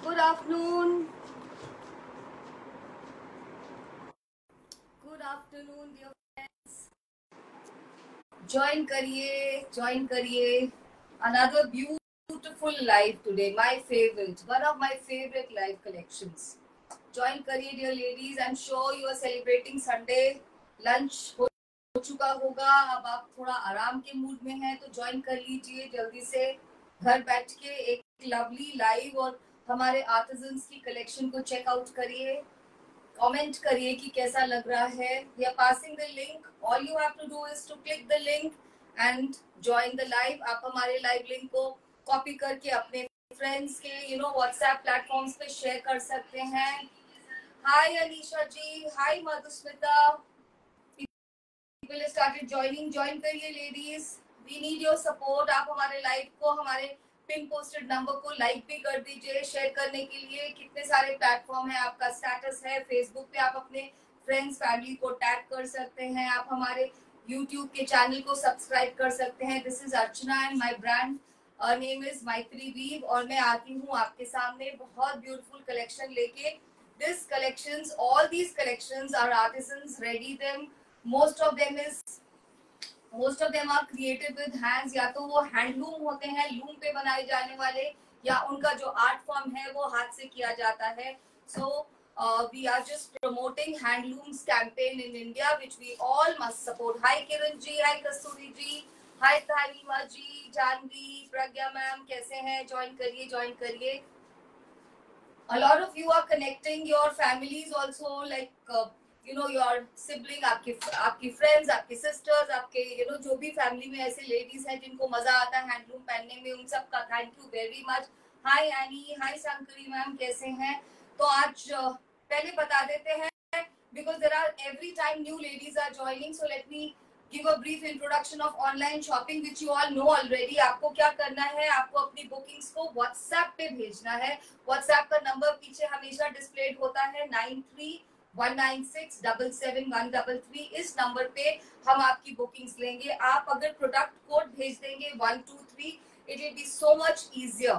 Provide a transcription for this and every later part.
Good afternoon. Good afternoon, dear friends. Join करिए. Another beautiful live today. My favorite, one of my favorite live collections. Join करिए, dear ladies. I'm sure you are celebrating Sunday. Lunch हो चुका होगा. अब आप थोड़ा आराम के मूड में हैं तो ज्वाइन कर लीजिए जल्दी से. घर बैठ के एक लवली लाइव और हमारे आर्टिजन्स की कलेक्शन को चेकआउट करिए. कमेंट करिए कि कैसा लग रहा है. We are passing the link. All you have to do is to click the link and join the live. आप हमारे लाइव लिंक को कॉपी करके अपने फ्रेंड्स के व्हाट्सएप प्लेटफॉर्म्स पे शेयर कर सकते हैं. Hi Anisha ji, hi Madhusmita. People started join करिए ladies. We need your support. आप हमारे लाइव को, हमारे पिन पोस्टेड नंबर को लाइक भी कर दीजिए. शेयर करने के लिए कितने सारे प्लेटफॉर्म है. आपका स्टेटस है फेसबुक पे, आप अपने फ्रेंड्स फैमिली को टैग कर सकते हैं. आप हमारे यूट्यूब के चैनल को सब्सक्राइब कर सकते हैं. This is Archana and my brand name is Maitri weave और मैं आती हूँ आपके सामने बहुत ब्यूटीफुल कलेक्शन लेके. This collections, all these collections are artisans ready them. most of them are created with hands. या तो वो हैंडलूम होते हैं, लूम पे बनाए जाने वाले, या उनका जो आर्ट फॉर्म है वो हाथ से किया जाता है. So we are just promoting handlooms campaign in India which we all must support. Hi Kiran ji, hi Kasturi ji, hi Thalima ji, Janvi, Pragya ma'am, कैसे हैं? ज्वाइन करिए. A lot of you are connecting your families also, like your sibling, आपकी friends, आपकी sisters, आपके जो भी family में ऐसे ladies हैं जिनको मजा आता है हैंडलूम पहनने में, उन सब का thank you very much. Hi Annie, hi Shankari ma'am, कैसे हैं? तो आज पहले बता देते हैं because there are every time new ladies are joining, so let me give a brief introduction of online shopping which you all know already. आपको क्या करना है, आपको अपनी बुकिंग्स को WhatsApp पे भेजना है. WhatsApp का नंबर पीछे हमेशा डिस्प्लेड होता है 9319677133. इस नंबर पे हम आपकी बुकिंग्स लेंगे. आप अगर प्रोडक्ट कोड भेज देंगे 123, it will be so much easier.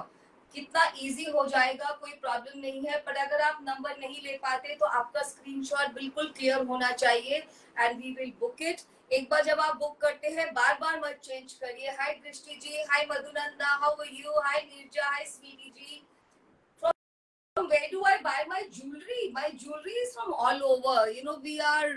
कितना इजी हो जाएगा, कोई प्रॉब्लम नहीं है. पर अगर आप नंबर नहीं ले पाते तो आपका स्क्रीनशॉट बिल्कुल क्लियर होना चाहिए and we will book it. एक बार जब आप बुक करते हैं बार बार मत चेंज करिए. Hi Drishti ji, hi Madhunanda, how are you? Hi Neerja, hi Sweety ji. From where do I buy my jewelry? My jewelry is from all over. We are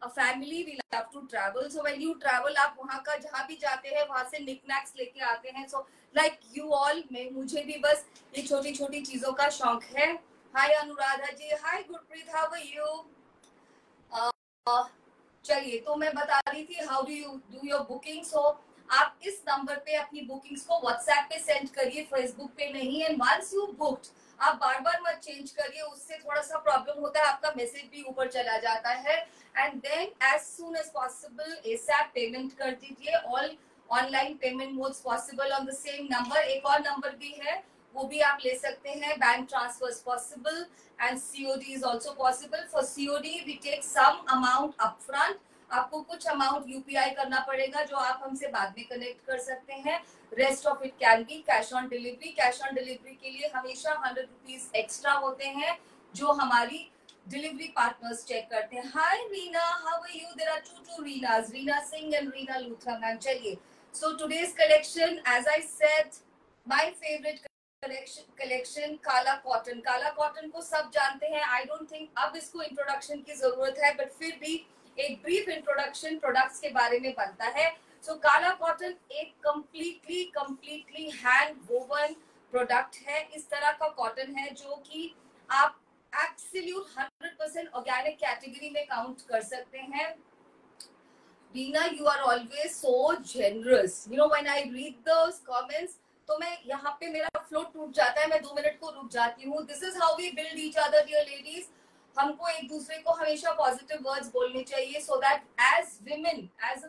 a family. We love to travel. So when you travel, आप वहाँ का जहाँ भी जाते हैं वहाँ से knickknacks लेके आते हैं. So like you all, मुझे भी बस ये छोटी छोटी चीजों का शौक है. Hi Anuradha ji, hi Gurpreet, how are you? चलिए, तो मैं बता रही थी how do you do your booking. So आप इस नंबर पे अपनी बुकिंग्स को व्हाट्सएप पे सेंड करिए, फेसबुक पे नहीं. एंड वंस यू बुक्ड, आप बार बार मत चेंज करिए, उससे थोड़ा सा प्रॉब्लम होता है, आपका मैसेज भी ऊपर चला जाता है. And then as soon as possible ASAP payment कर दीजिए. All online payment modes possible on the same number. एक और नंबर भी है, वो भी आप ले सकते हैं. Bank transfers possible and COD is also possible. For COD we take some amount upfront. आपको कुछ अमाउंट UPI करना पड़ेगा जो आप हमसे बाद में कनेक्ट कर सकते हैं. Rest of it can be cash on delivery. Cash on delivery के लिए हमेशा 100 रुपीज एक्स्ट्रा होते हैं जो हमारी डिलीवरी पार्टनर्स चेक करते हैं. Hi Reena, how are you? There are two Reenas, Reena Singh and Reena Luthra ma'am. चलिए, so today's collection, as I said, my favourite collection Kala cotton. Kala cotton को सब जानते हैं. आई डोंट थिंक अब इसको इंट्रोडक्शन की जरूरत है, बट फिर भी एक ब्रीफ इंट्रोडक्शन प्रोडक्ट्स के बारे में बनता है. सो काला कॉटन एक कंप्लीटली हैंड वोवन प्रोडक्ट है. इस तरह का कॉटन है जो कि आप एब्सोल्यूट 100% ऑर्गेनिक कैटेगरी में काउंट कर सकते हैं. Reena, you are always so generous. When I read those comments तो मैं यहाँ पे मेरा फ्लो टूट जाता है, मैं 2 मिनट को रुक जाती हूँ. This is how we build each other dear ladies. हमको एक दूसरे को हमेशा पॉजिटिव वर्ड्स बोलने चाहिए so that as women, as a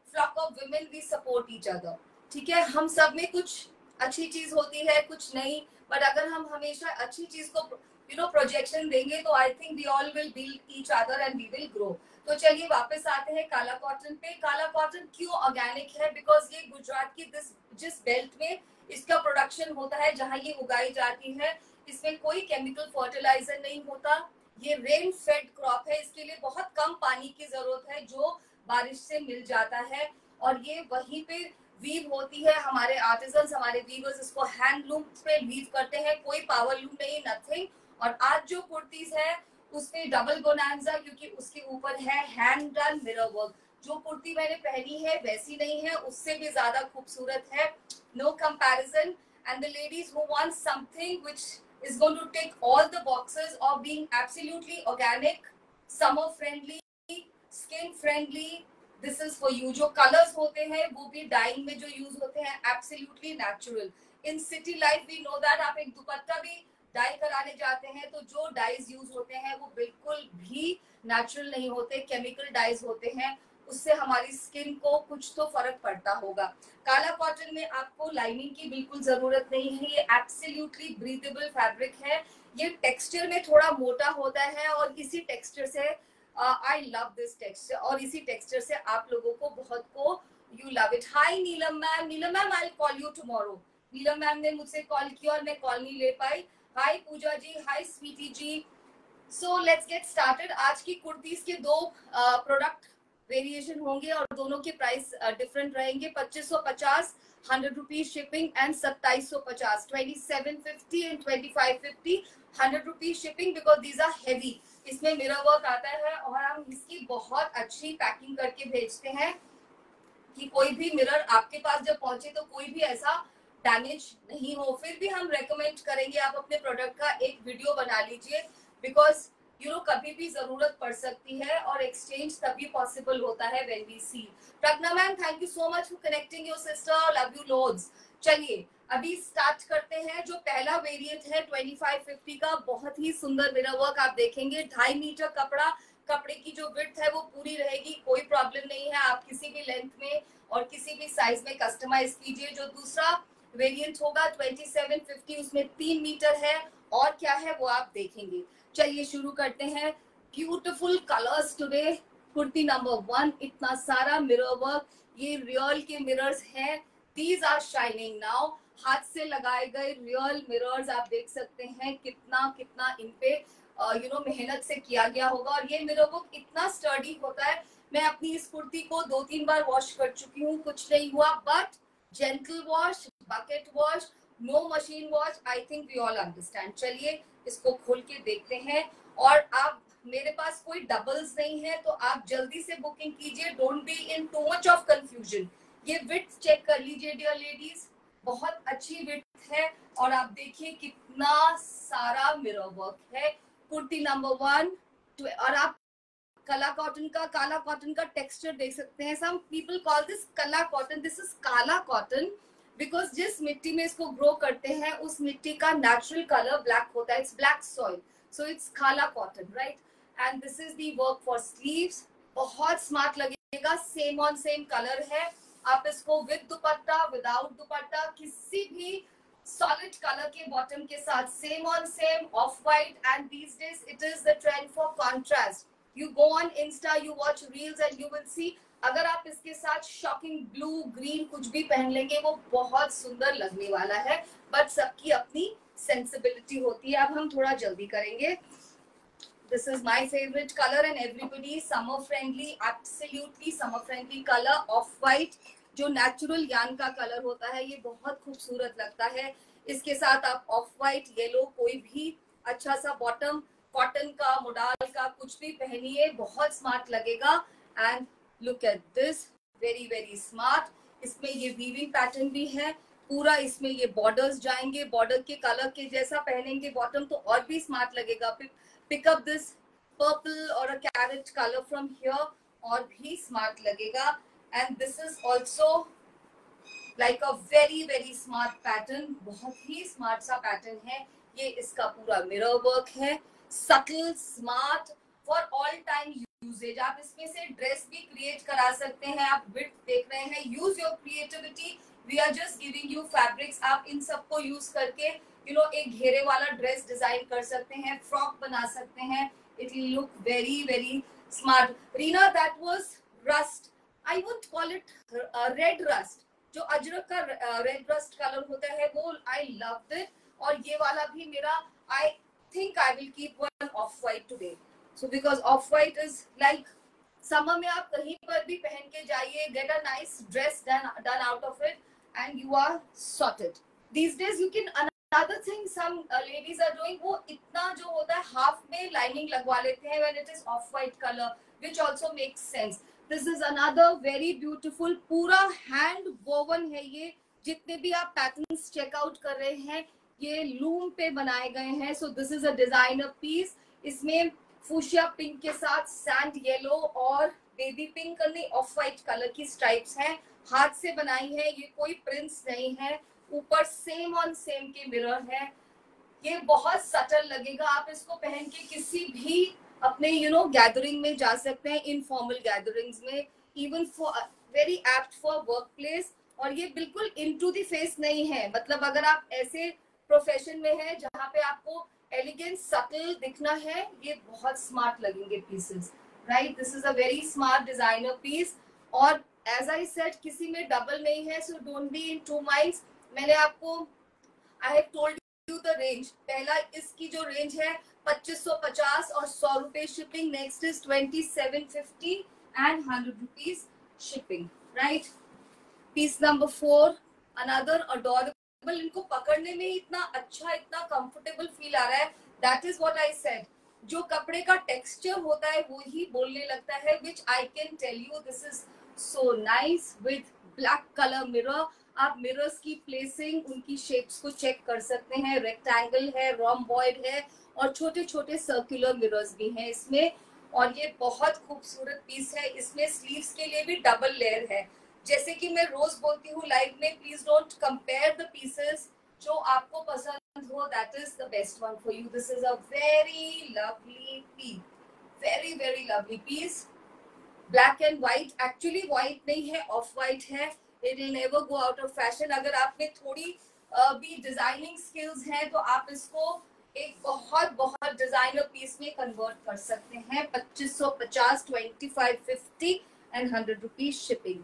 flock of women, we support each other. ठीक है, हम सब में कुछ अच्छी चीज होती है, कुछ नहीं, बट अगर हम हमेशा अच्छी चीज को प्रोजेक्शन देंगे तो I think we all will build each other and we will grow. तो चलिए वापस आते हैं काला कॉटन पे. काला कॉटन क्यों ऑर्गेनिक है? बिकॉज ये गुजरात की जिस बेल्ट में इसका प्रोडक्शन होता है, जहां ये उगाई जाती है, इसमें कोई केमिकल फर्टिलाइजर नहीं होता, ये रेन फेड क्रॉप है, इसके लिए बहुत कम पानी की जरूरत है जो बारिश से मिल जाता है, और ये वहीं पे वीव होती है। हमारे आर्टिजन्स, हमारे वीवर्स इसको हैंडलूम पे वीव करते हैं, कोई पावर लूम नहीं, नथिंग। और आज जो कुर्तीज है उसमें डबल बोनांजा, क्योंकि उसके ऊपर है हैंड डन मिरर वर्क। जो कुर्ती मैंने पहनी है वैसी नहीं है, उससे भी ज्यादा खूबसूरत है, no comparison. And the ladies who want something which is going to tick all the boxes of being absolutely organic, summer friendly, skin friendly, this is for you। जो कलर्स होते हैं वो भी डाइंग में जो यूज होते हैं absolutely natural। in city life we know that आप एक दुपट्टा भी डाई कराने जाते हैं तो जो डाइज यूज होते हैं वो बिल्कुल भी नेचुरल नहीं होते, केमिकल डाइज होते हैं, उससे हमारी स्किन को कुछ तो फर्क पड़ता होगा। काला कॉटन में आपको लाइनिंग की बिल्कुल जरूरत नहीं है, ये एब्सोल्युटली ब्रीथेबल फैब्रिक है। ये टेक्सचर में थोड़ा मोटा होता है और इसी टेक्सचर से आई लव दिस टेक्सचर, और इसी टेक्सचर से आप लोगों को बहुत को you love it. Hi Neelam ma'am, Neelam ma'am I will call you tomorrow. Neelam ma'am ने मुझसे कॉल किया और मैं कॉल नहीं ले पाई। Hi Pooja ji, hi Sweety ji. So let's get started. आज की कुर्तीज के दो प्रोडक्ट वेरिएशन होंगे और दोनों के प्राइस डिफरेंट रहेंगे। 2550 100 rupees shipping and 2750 2750 and 2550 100 rupees shipping, because these are heavy. इसमें मिरर वर्क आता है और हम इसकी बहुत अच्छी पैकिंग करके भेजते हैं कि कोई भी मिरर आपके पास जब पहुंचे तो कोई भी ऐसा डैमेज नहीं हो। फिर भी हम रेकमेंड करेंगे आप अपने प्रोडक्ट का एक वीडियो बना लीजिए, बिकॉज यू नो कभी भी जरूरत पड़ सकती है और एक्सचेंज तभी पॉसिबल होता है when we see. Pragya ma'am, thank you so much for connecting your sister, love you loads. चलिए अभी स्टार्ट करते हैं। जो पहला वेरिएंट है 2550 का, बहुत ही सुंदर मिरर वर्क आप देखेंगे, 2.5 मीटर कपड़ा, कपड़े की जो विड्थ है वो पूरी रहेगी, कोई प्रॉब्लम नहीं है, आप किसी भी लेंथ में और किसी भी साइज में कस्टमाइज कीजिए। जो दूसरा वेरिएंट होगा 2750, उसमें 3 मीटर है, और क्या है वो आप देखेंगे। चलिए शुरू करते हैं। Beautiful colours today. Kurti number 1, इतना सारा मिरर वर्क, ये रियल के मिरर्स हैं, दीज आर शाइनिंग नाउ। हाथ से लगाए गए रियल मिरर्स आप देख सकते हैं कितना कितना इन पे यू नो मेहनत से किया गया होगा, और ये मिरर वर्क इतना स्टर्डी होता है। मैं अपनी इस कुर्ती को 2-3 बार वॉश कर चुकी हूँ, कुछ नहीं हुआ, but gentle wash, bucket wash, no machine wash, I think we all understand. चलिए इसको खोल के देखते हैं। और आप, मेरे पास कोई डबल्स नहीं है तो आप जल्दी से बुकिंग कीजिए, don't be in too much of confusion. ये विड्थ चेक कर लीजिए डियर लेडीज, बहुत अच्छी विड्थ है, और आप देखिए कितना सारा मिरर वर्क है। कुर्ती नंबर 1, और आप काला कॉटन का टेक्सचर देख सकते हैं। सम पीपल कॉल दिस काला कॉटन, दिस इज काला कॉटन, बिकॉज जिस मिट्टी में इसको ग्रो करते हैं उस मिट्टी का नेचुरल कलर ब्लैक होता है, it's black soil, so it's Kala cotton, right. And this is the work for sleeves, बहुत स्मार्ट लगेगा, सेम ऑन सेम कलर है। आप इसको विद दुपट्टा, विदाउट दुपट्टा, किसी भी solid color के bottom के साथ, same on same, off white, and these days it is the trend for contrast. You go on Insta, you watch reels and you will see, अगर आप इसके साथ shocking blue, green कुछ भी पहन लेंगे वो बहुत सुंदर लगने वाला है, बट सबकी अपनी सेंसिबिलिटी होती है। अब हम थोड़ा जल्दी करेंगे। This is my favorite color and everybody summer friendly, absolutely summer friendly color, off white, जो नेचुरल यान का कलर होता है, ये बहुत खूबसूरत लगता है। इसके साथ आप ऑफ व्हाइट, येलो, कोई भी अच्छा सा बॉटम, कॉटन का, मोडाल का कुछ भी पहनिए, बहुत स्मार्ट लगेगा। And look at this, very very smart. इसमें ये वीविंग पैटर्न भी है पूरा, इसमें ये बॉर्डर्स जाएंगे, बॉर्डर के कलर के जैसा पहनेंगे बॉटम तो और भी स्मार्ट लगेगा। पिक अप दिस पर्पल और अ कैरेट कलर फ्रॉम हियर, और भी स्मार्ट लगेगा। And this is also like a very very smart pattern, बहुत ही स्मार्ट सा पैटर्न है। ये इसका पूरा मिरर वर्क है, subtle, smart, for all time usages. आप इसमें से ड्रेस भी क्रिएट करा सकते हैं। आप विड्थ देख रहे हैं, use your creativity, we are just giving you fabrics. आप इन सबको यूज करके यू नो एक घेरे वाला ड्रेस डिजाइन कर सकते हैं, फ्रॉक बना सकते हैं, it will look very very smart. Reena, that was rust, I would call it red rust, जो अजरक का रेड रस्ट कलर होता है वो, I loved it। और ये वाला भी मेरा I think I will keep one off-white today. So because off-white is like summer में आप कहीं पर भी पहन के जाइए, get a nice dress done out of it, and you are sorted. These days you can another thing some ladies are doing, वो इतना जो होता है half में lining लगवा लेते हैं when it is off-white color, which also makes sense. This is another very beautiful, पूरा hand woven है ये. जितने भी आप पैटर्न्स चेकआउट कर रहे हैं ये लूम पे बनाए गए हैं. So this is a designer piece. इसमें फूशिया पिंक के साथ सैंड येलो और बेबी पिंक और ऑफ वाइट कलर की स्ट्राइप्स हैं. हाथ से बनाई है, ये कोई प्रिंट्स नहीं है. ऊपर सेम ऑन सेम के मिरर है. ये बहुत सटल लगेगा. आप इसको पहन के किसी भी अपने गैदरिंग में जा सकते हैं, इनफॉर्मल गैदरिंग्स में, even for very apt for work place. और ये बिल्कुल इनटू द फेस नहीं है. मतलब अगर आप ऐसे प्रोफेशन में है जहाँ पे आपको एलिगेंट सटल दिखना है, ये बहुत स्मार्ट लगेंगे pieces. Right, this is a very smart designer piece. और एज आई सेड किसी में डबल नहीं है, so don't be in two minds. मैंने आपको I have told you the range. पहला इसकी जो रेंज है 2550 और 100 रुपए shipping. Next is 2750 and 100 rupees shipping. Right, piece number 4, another adorable. इनको पकड़ने में इतना अच्छा, इतना कंफर्टेबल फील आ रहा है. That is what I said. जो कपड़े का टेक्सचर होता है वो ही बोलने लगता है, which I can tell you. This is so nice with black colour mirror. आप मिरर्स की प्लेसिंग, उनकी शेप्स को चेक कर सकते हैं. रेक्टेंगल है, रोम्बॉइड है और छोटे छोटे सर्कुलर मिरर्स भी हैं इसमें. और ये बहुत खूबसूरत पीस है. इसमें स्लीव्स के लिए भी डबल लेयर है. जैसे कि मैं रोज बोलती हूँ लाइव में, please don't compare the pieces. जो आपको पसंद हो, that is the best one for you. This is a very lovely piece, very very lovely piece. Black and white, actually white नहीं है, ऑफ व्हाइट है. It will never go out of fashion. अगर आप में थोड़ी भी designing skills हैं तो आप इसको एक बहुत बहुत डिजाइनर पीस में कन्वर्ट कर सकते हैं. 2550, 2550 and 100 rupees shipping.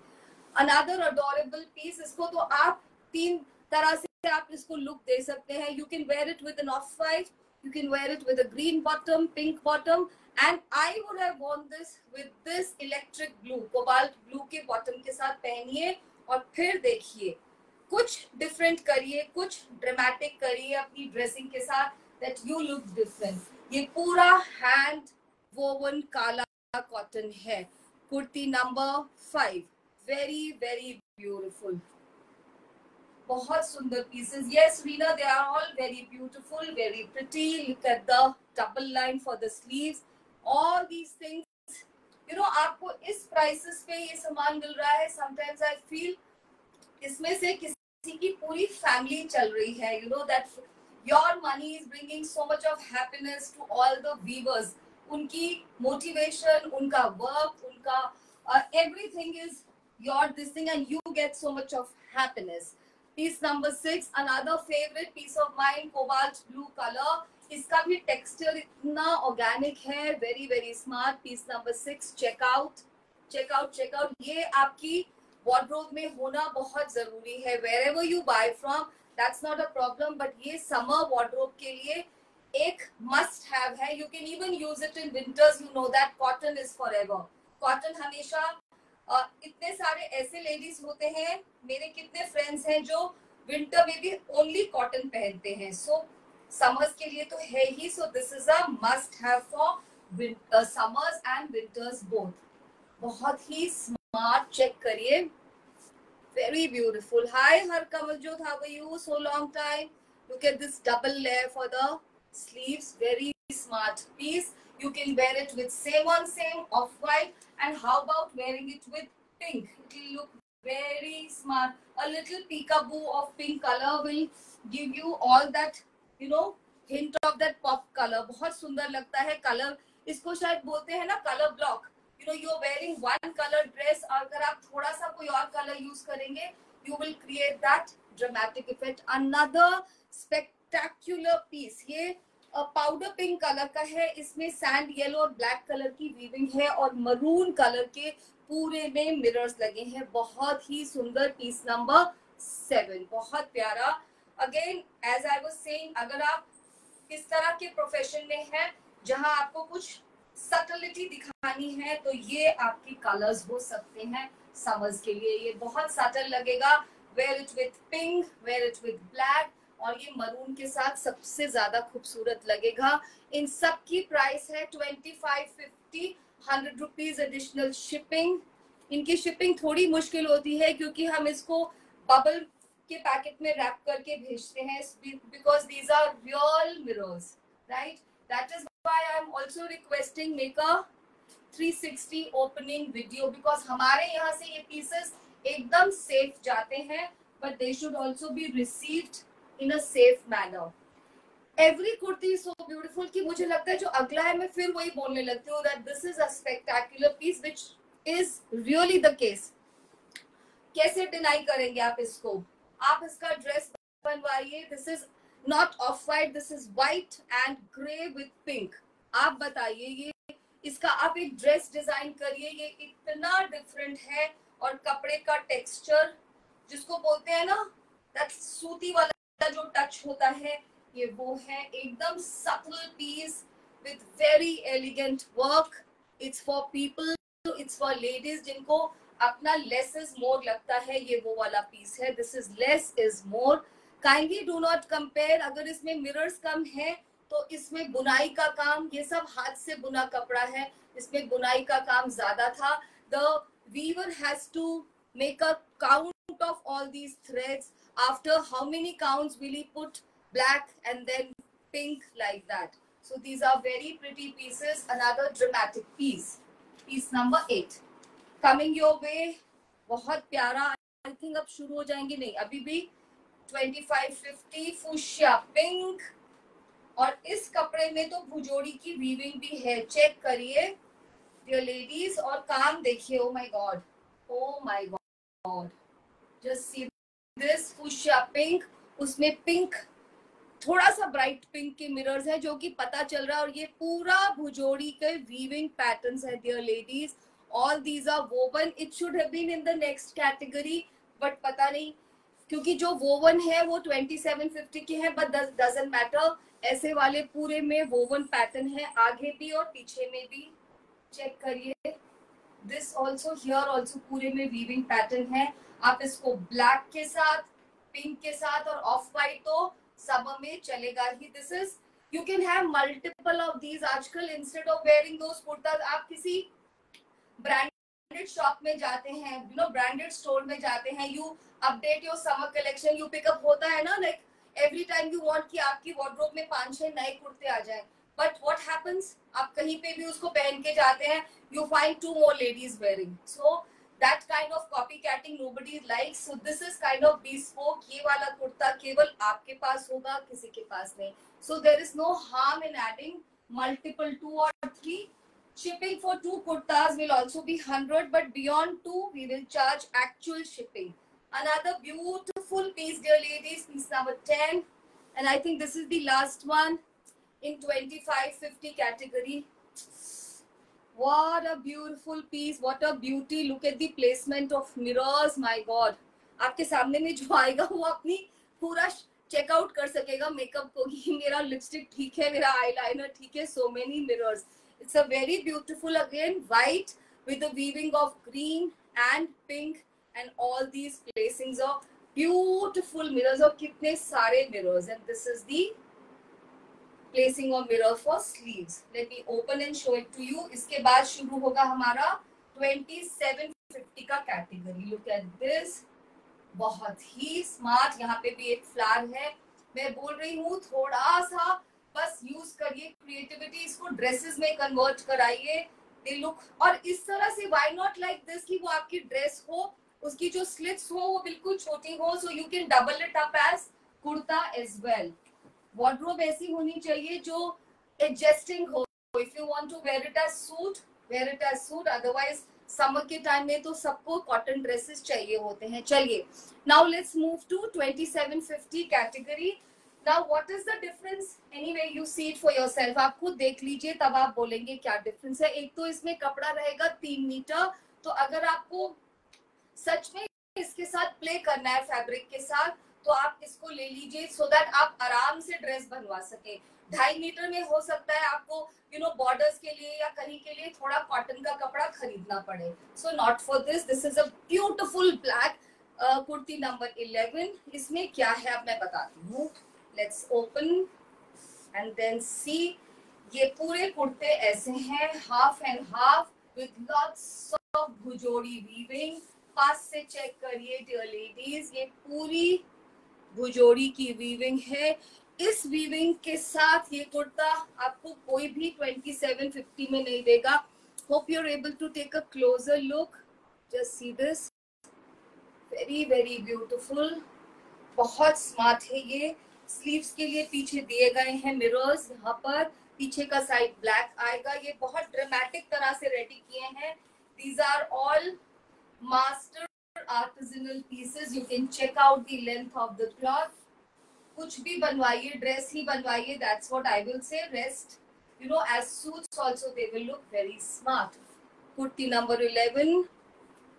Another adorable piece. इसको तो आप तीन तरह से आप इसको लुक दे सकते हैं. You can wear it with an off white, you can wear it with a green bottom, pink bottom, and I would have worn this with this electric blue, cobalt blue के bottom के साथ पहनिए और फिर देखिए, कुछ different करिए, कुछ ड्रामेटिक करिए अपनी ड्रेसिंग के साथ, that you look different. ये पूरा हैंड वोवन काला कॉटन है. Kurti number 5, very very beautiful. बहुत सुंदर pieces. Yes, Reena, they are all very beautiful, very pretty. Look at the double line for the sleeves. All these things, आपको इस prices पे ये सामान मिल रहा है. Sometimes I feel इसमें से किसी की पूरी family चल रही है. That your money is bringing so much of happiness to all the weavers. उनकी motivation, उनका work, उनका everything is your this thing, and you get so much of happiness. Piece number 6, another favorite piece of mine, cobalt blue color. इसका भी texture इतना organic है, very very smart. Piece number 6, checkout checkout checkout. ये आपकी wardrobe में होना बहुत जरूरी है. wherever you buy from, that's not a problem, but ये समर वार्डरोब के लिए एक मस्ट हैव है. You can even use it in winters. You know that cotton is forever. Cotton हमेशा इतने सारे ऐसे लेडीज होते हैं, मेरे कितने फ्रेंड्स हैं जो विंटर में भी ओनली कॉटन पहनते हैं. सो समर्स के लिए तो है ही. So this is a must have for summers and winters both. बहुत ही स्मार्ट. चेक करिए, very beautiful. Hi Harkamaljot, how are you? So long time. Look at this double layer for the sleeves. Very smart piece. You can wear it with same on same off white, and how about wearing it with pink? It will look very smart. A little peekaboo of pink color will give you all that hint of that pop color. बहुत सुंदर लगता है colour. इसको शायद बोलते हैं ना colour block. You are wearing one color dress, अगर आप थोड़ा सा कोई और कलर यूज करेंगे, you will create that dramatic effect. Another spectacular piece. ये पाउडर पिंक कलर का है. इसमें सैंड येलो और ब्लैक कलर की वीविंग है और मरून कलर के पूरे में मिरर्स लगे हैं. बहुत ही सुंदर. पीस नंबर 7, बहुत प्यारा. Again as I was saying, अगर आप किस तरह के प्रोफेशन में है जहां आपको कुछ सटलिटी दिखानी है, तो ये आपकी कलर्स हो सकते हैं समर्स के लिए। ये बहुत सटल लगेगा, wear it with pink, wear it with black, और ये मरून के साथ सबसे ज्यादा खूबसूरत लगेगा। इन सब की प्राइस है 2550, 100 रुपीज एडिशनल शिपिंग। इनकी शिपिंग थोड़ी मुश्किल होती है क्योंकि हम इसको बबल के पैकेट में रैप करके भेजते हैं, because these are real mirrors, right? That is why I am also requesting make a 360 opening video, because हमारे यहाँ से ये पीसेस एकदम सेफ जाते हैं, but they should also be received in a safe manner. Every kurti is so beautiful कि मुझे लगता है जो अगला है मैं फिर वही बोलने लगती हूँ that this is a spectacular piece, which is really the case. कैसे डिनाई करेंगे आप इसको? आप इसका ड्रेस बनवाइए। This is not off white, this is white and grey with pink. आप बताइए, ये इसका आप एक ड्रेस डिजाइन करिए, ये इतना डिफरेंट है। और कपड़े का टेक्सचर जिसको बोलते हैं ना, दैट सूती वाला जो टच होता है, ये वो है। एकदम subtle piece with very elegant work. It's for people, it's for ladies जिनको अपना लेस इज मोर लगता है, ये वो वाला पीस है। This is less is more. Kindly do not compare. अगर इसमें मिरर्स कम है तो इसमें बुनाई का काम, ये सब हाथ से बुना कपड़ा है, इसमें बुनाई का काम ज्यादा था। The weaver has to make a count of all these threads. After how many counts will he put black and then pink like that? So these are very pretty pieces. Another dramatic piece, piece number 8 coming your way. बहुत प्यारा। I think अब शुरू हो जाएंगे, नहीं अभी भी 2550 fuchsia pink। और इस कपड़े में तो भुजोड़ी की वीविंग भी है, चेक करिए डियर लेडीज। और काम देखिए, oh my God, oh my God, just see this fuchsia pink। उसमें पिंक, थोड़ा सा ब्राइट पिंक के मिरर्स है जो कि पता चल रहा है। और ये पूरा भुजोड़ी के वीविंग पैटर्न्स है dear ladies. All these are woven. It should have been in the next category, but पता नहीं, क्योंकि जो वोवन है वो 2750 के है, बट डजंट मैटर। ऐसे वाले पूरे में वोवन पैटर्न है, आगे भी और पीछे में भी। चेक करिए, दिस ऑल्सो, हियर ऑल्सो पूरे में वीविंग पैटर्न है। आप इसको ब्लैक के साथ, पिंक के साथ और ऑफ वाइट तो सब में चलेगा ही। This is, you can have multiple of these. आजकल instead of wearing those kurtas, आप किसी ब्रांडेड शॉप में जाते हैं, यू नो ब्रांडेड स्टोर में जाते हैं, you update your summer collection, you pick up होता है ना, like every time you want कि आपकी वार्डरोब में 5-6 नए कुर्ते आ जाएं। बट व्हाट हैपेंस, आप कहीं पे भी उसको पहन के जाते हैं, you find 2 more ladies wearing. So that kind of copycatting nobody likes. So this is kind of bespoke. ये वाला कुर्ता केवल आपके पास होगा, किसी के पास नहीं. So there is no harm in adding multiple 2 or 3. Shipping for 2 kurtas will also be 100, but beyond 2 we will charge actual shipping. Another beautiful piece, dear ladies, piece number 10, and I think this is the last one in 2550 category. What a beautiful piece, what a beauty. Look at the placement of mirrors, my god. आपके सामने में जो आएगा वो अपनी पूरा checkout कर सकेगा मेकअप को कि मेरा लिपस्टिक ठीक है, मेरा आईलाइनर ठीक है। So many mirrors. It's a very beautiful, again white with the weaving of green and pink and all these placings of beautiful mirrors. और कितने सारे mirrors, and this is the placing of mirror for sleeves. Let me open and show it to you. इसके बाद शुरू होगा हमारा 2750 का category. Look at this, बहुत ही स्मार्ट। यहाँ पे भी एक फ्लैग है। मैं बोल रही हूँ थोड़ा सा बस यूज करिए क्रिएटिविटी, इसको ड्रेसेस में कन्वर्ट कराइए। दे लुक, और इस तरह से व्हाई नॉट लाइक दिस कि वो आपकी ड्रेस हो, उसकी जो स्लिट्स हो वो बिल्कुल छोटी हो, so you can double it up as kurta as well. Wardrobe ऐसी होनी चाहिए जो एडजस्टिंग हो। If you want to wear it as suit, wear it as suit, otherwise summer के टाइम में तो सबको कॉटन ड्रेसेस चाहिए होते हैं। चलिए, now let's move to 2750 category. Now what is the difference? Anyway you see it for yourself, आप खुद देख लीजिए तब आप बोलेंगे क्या डिफरेंस है। एक तो इसमें कपड़ा रहेगा 3 मीटर, तो अगर आपको सच में इसके साथ प्ले करना है फैब्रिक के साथ, तो आप इसको ले लीजिए सो दैट आप आराम से ड्रेस बनवा सके। 2.5 मीटर में हो सकता है आपको बॉर्डर्स के लिए या कहीं के लिए थोड़ा कॉटन का कपड़ा खरीदना पड़े। So not for this is a beautiful black kurti number 11। इसमें क्या है अब मैं बताती हूँ। Let's open and then see. ये पूरे कुर्ते ऐसे हैं, half and half with lots of Bhujodi weaving. पास से चेक करिए डियर लेडीज, ये पूरी भुजोड़ी की वीविंग है। इस वीविंग के साथ ये कुर्ता आपको कोई भी 2750 में नहीं देगा। Hope you are able to take a closer look. Just see this, very very beautiful, बहुत स्मार्ट है ये। स्लीव्स के लिए पीछे दिए गए हैं मिरर्स, यहाँ पर पीछे का साइड ब्लैक आएगा। ये बहुत ड्रामेटिक तरह से रेडी किए हैं। These are all master artisanal pieces. You can check out the length of the cloth. कुछ भी बनवाइए, ड्रेस ही बनवाइए, that's what I will say. Rest as suits also they will look very smart. Kurti number 11,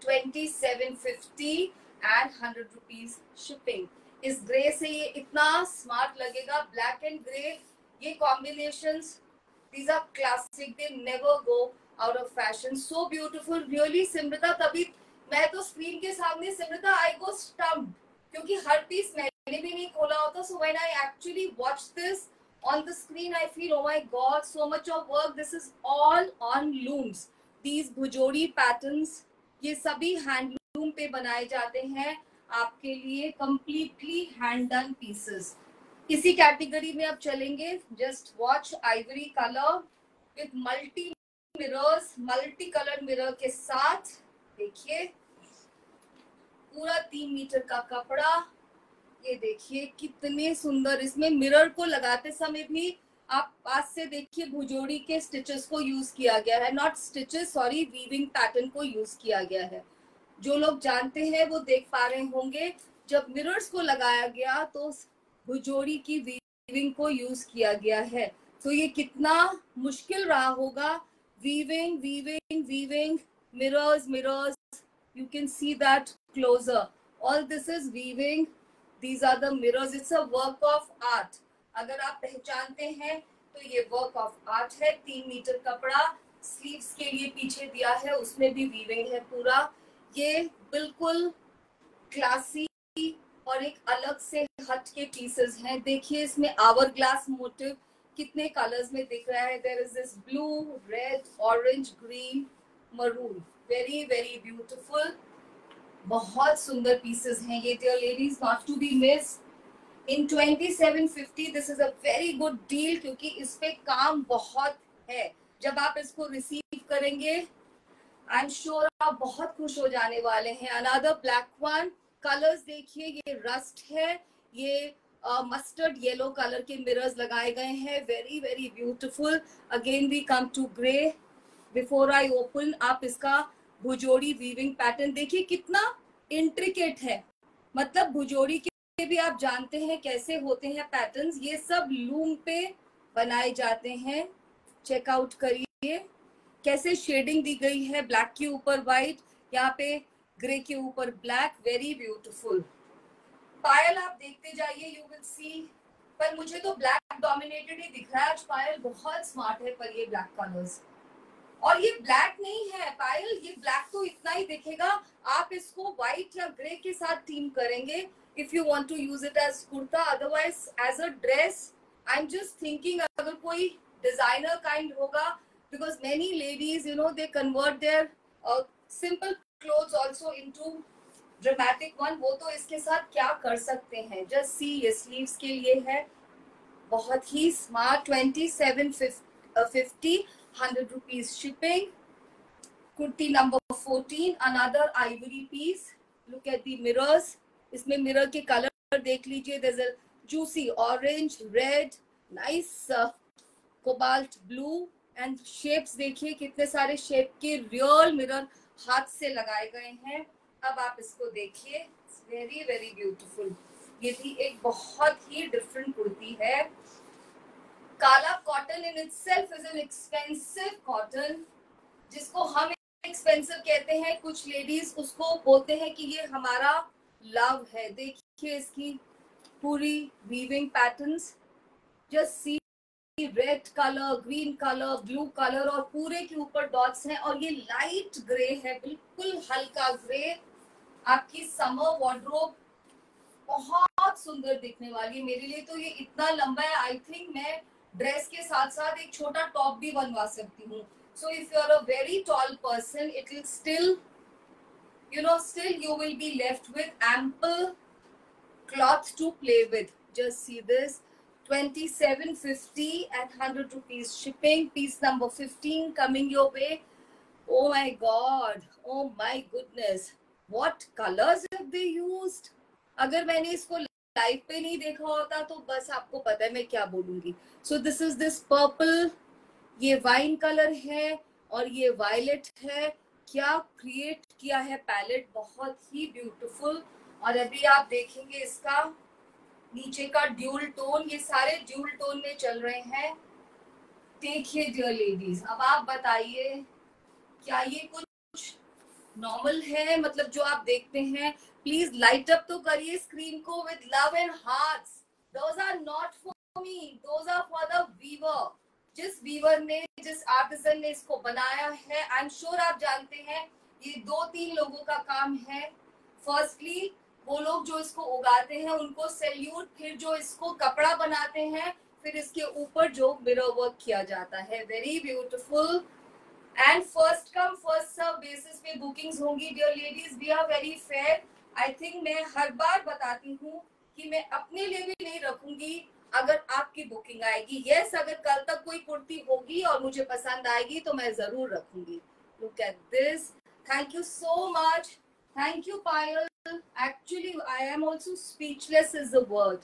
2750 and 100 rupees shipping. इस grey से ये इतना smart लगेगा, ब्लैक एंड ग्रे, ये combinations, these are classic, they never go out of fashion, so beautiful really। सिमरता, तभी मैं तो screen के सामने सिमरता आई गो स्टम्प्ड, क्योंकि हर पीस मैंने भी नहीं खोला होता। so when I actually watch this on the screen I feel oh my god, so much of work, this is all on looms। these Bhujodi patterns ये सभी हैंडलूम पे बनाए जाते हैं आपके लिए, कंप्लीटली हैंड डन पीसेस। इसी कैटेगरी में अब चलेंगे। Just watch Ivory colour with multi mirrors, multi colour mirror के साथ। देखिए पूरा 3 मीटर का कपड़ा, ये देखिए कितने सुंदर। इसमें मिरर को लगाते समय भी आप पास से देखिए भुजोड़ी के स्टिचेस को यूज किया गया है, not stitches sorry, weaving pattern को यूज किया गया है। जो लोग जानते हैं वो देख पा रहे होंगे, जब मिरर्स को लगाया गया तो भुजोड़ी की वीविंग को यूज किया गया है। तो ये कितना मुश्किल रहा होगा, weaving weaving weaving, mirrors mirrors, you can see that closer, all this is weaving, these are the mirrors, it's a work of art। अगर आप पहचानते हैं तो ये वर्क ऑफ आर्ट है। 3 मीटर कपड़ा, स्लीव्स के लिए पीछे दिया है, उसमें भी वीविंग है पूरा। ये बिल्कुल क्लासी और एक अलग से हट के पीसेस हैं। देखिए इसमें आवर ग्लास मोटिव कितने कलर्स में दिख रहा है। There is this blue, red, orange, green, maroon, very very beautiful, बहुत सुंदर पीसेस हैं ये dear ladies, not to be miss. In 2750 this is a very good deal, क्योंकि इस पे काम बहुत है। जब आप इसको रिसीव करेंगे आई एम श्योर आप बहुत खुश हो जाने वाले हैं। अनदर ब्लैक वन, कलर्स देखिए, ये रस्ट है, ये मस्टर्ड येलो कलर के मिरर्स लगाए गए हैं, very very beautiful. Again we come to grey. Before I open, आप इसका भुजोड़ी वीविंग पैटर्न देखिए कितना इंट्रिकेट है। मतलब भुजोड़ी के भी आप जानते हैं कैसे होते हैं पैटर्न्स, ये सब लूम पे बनाए जाते हैं। चेकआउट करिए कैसे शेडिंग दी गई है, ब्लैक के ऊपर व्हाइट, यहाँ पे ग्रे के ऊपर ब्लैक, वेरी ब्यूटीफुल। पायल आप देखते जाइए, यू विल सी। पर मुझे तो ब्लैक डोमिनेटेड ही दिख रहा है आज। पायल बहुत स्मार्ट है, पर ये ब्लैक कलर्स, और ये ब्लैक नहीं है पायल, ये ब्लैक तो इतना ही दिखेगा। आप इसको व्हाइट या ग्रे के साथ टीम करेंगे if you want to use it as kurta, otherwise as a dress I am just thinking अगर कोई डिजाइनर काइंड होगा, because many ladies they convert their simple clothes also into dramatic one, वो तो इसके साथ क्या कर सकते हैं। जस्ट सी, ये स्लीव्स के लिए है, बहुत ही smart. 2750, 100 rupees shipping। Kurti number 14, another ivory piece. Look at the mirrors, इसमें मिरर के कलर देख लीजिए, there is a juicy orange, red, nice cobalt blue, and shapes देखिए कितने सारे शेप के रियल मिरर हाथ से लगाए गए हैं। अब आप इसको देखिए, वेरी वेरी ब्यूटीफुल। ये भी एक बहुत ही डिफरेंट कुर्ती है। काला cotton in itself is an expensive cotton, जिसको हम एक्सपेंसिव कहते हैं, कुछ लेडीज उसको बोलते हैं कि ये हमारा लव है। देखिए इसकी पूरी weaving patterns, just see red colour, green colour, blue colour और पूरे के ऊपर डॉट्स हैं और ये लाइट ग्रे है, बिल्कुल हल्का ग्रे। आपकी समर वार्डरोब बहुत सुंदर दिखने वाली है। मेरे लिए तो ये इतना लंबा है, आई थिंक मैं ड्रेस के साथ साथ एक छोटा टॉप भी बनवा सकती हूँ। So if you are a very tall person, it will still, still you will be left with ample cloth to play with. Just see this, 2750 at 100 rupees shipping. Piece number 15 coming your way. Oh my god, oh my goodness, what colors have they used? अगर मैंने इसको live पे नहीं देखा होता तो बस आपको पता है मैं क्या बोलूंगी। सो दिस इज दिस पर्पल, ये वाइन कलर है और ये वायलेट है। क्या क्रिएट किया है पैलेट, बहुत ही ब्यूटीफुल। और अभी आप देखेंगे इसका नीचे का ड्यूल टोन, ये सारे ड्यूल टोन में चल रहे हैं। देखिए डियर लेडीज, अब आप बताइए क्या ये कुछ नॉर्मल है, मतलब जो आप देखते हैं? प्लीज लाइट अप तो करिए स्क्रीन को with love and hearts. Those are not for me, those are for the weaver. जिस वीवर ने, जिस आर्टिसन ने इसको बनाया है, आई एम श्योर आप जानते हैं ये 2-3 लोगों का काम है। फर्स्टली वो लोग जो इसको उगाते हैं उनको सैल्यूट, फिर जो इसको कपड़ा बनाते हैं, फिर इसके ऊपर जो मिरर वर्क किया जाता है। Very beautiful and first come first serve basis पे बुकिंग्स होंगी dear ladies. We are very fair. I think मैं हर बार बताती हूँ कि मैं अपने लिए भी नहीं रखूंगी अगर आपकी बुकिंग आएगी। यस, अगर कल तक कोई कुर्ती होगी और मुझे पसंद आएगी तो मैं जरूर रखूंगी। Look at this, thank you so much, thank you Payal. Actually, I am also speechless is the word.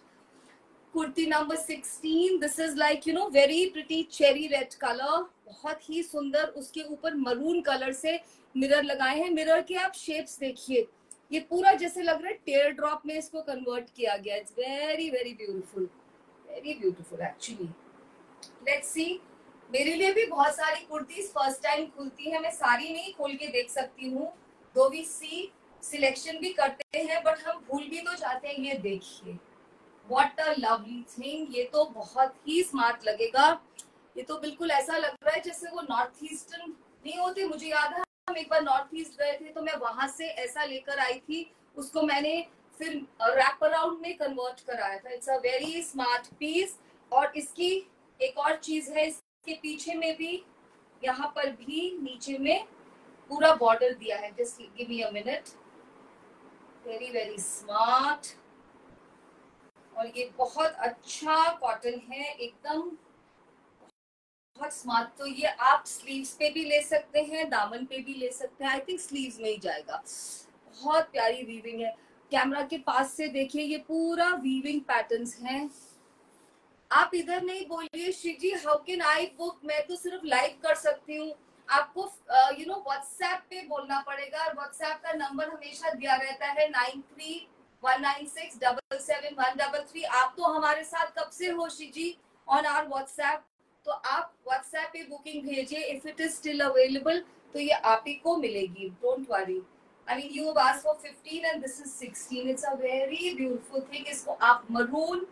Kurti number 16, this is like very pretty cherry red colour, बहुत ही सुंदर। उसके ऊपर मरून कलर से मिरर लगाए हैं। मिरर के आप shapes देखिए, ये पूरा जैसे लग रहा है टेयर ड्रॉप में इसको कन्वर्ट किया गया। It's very very beautiful, very beautiful actually. Let's see, मेरे लिए भी बहुत सारी कुर्तीज फर्स्ट टाइम खुलती है, मैं सारी नहीं खोल के देख सकती हूँ। दो वी सी सिलेक्शन भी करते हैं बट हम भूल भी तो जाते हैं। ये देखिए, व्हाट अ लवली थिंग, ये तो बहुत ही स्मार्ट लगेगा। ये तो बिल्कुल ऐसा लग रहा है जैसे वो नॉर्थ ईस्टर्न नहीं होते। मुझे याद है हम एक बार नॉर्थ ईस्ट गए थे तो मैं वहां से ऐसा लेकर आई थी, उसको मैंने फिर रैप अराउंड में कन्वर्ट कराया था। It's a very smart piece. और इसकी एक और चीज है, इसके पीछे में भी, यहाँ पर भी नीचे में पूरा बॉर्डर दिया है। Just give me a minute. Very very smart. और ये बहुत अच्छा कॉटन है, एकदम बहुत स्मार्ट। तो ये आप स्लीव्स पे भी ले सकते हैं, दामन पे भी ले सकते हैं। आई थिंक स्लीव्स में ही जाएगा। बहुत प्यारी वीविंग है। कैमरा के पास से देखिए, ये पूरा वीविंग पैटर्न्स हैं। आप इधर नहीं बोलिए श्री जी, हाउ कैन आई बुक? मैं तो सिर्फ लाइव कर सकती हूँ। आपको व्हाट्सएप पे बोलना पड़ेगा। व्हाट्सएप का नंबर हमेशा दिया रहता है 9319677133। आप तो हमारे साथ कब से हो श्री जी ऑन आवर व्हाट्सएप, तो आप व्हाट्सएप पे बुकिंग भेजिए। If it is still available तो ये आप ही को मिलेगी, don't worry. I mean, you have asked for 15 and this is 16. It's a very beautiful thing. इसको आप maroon,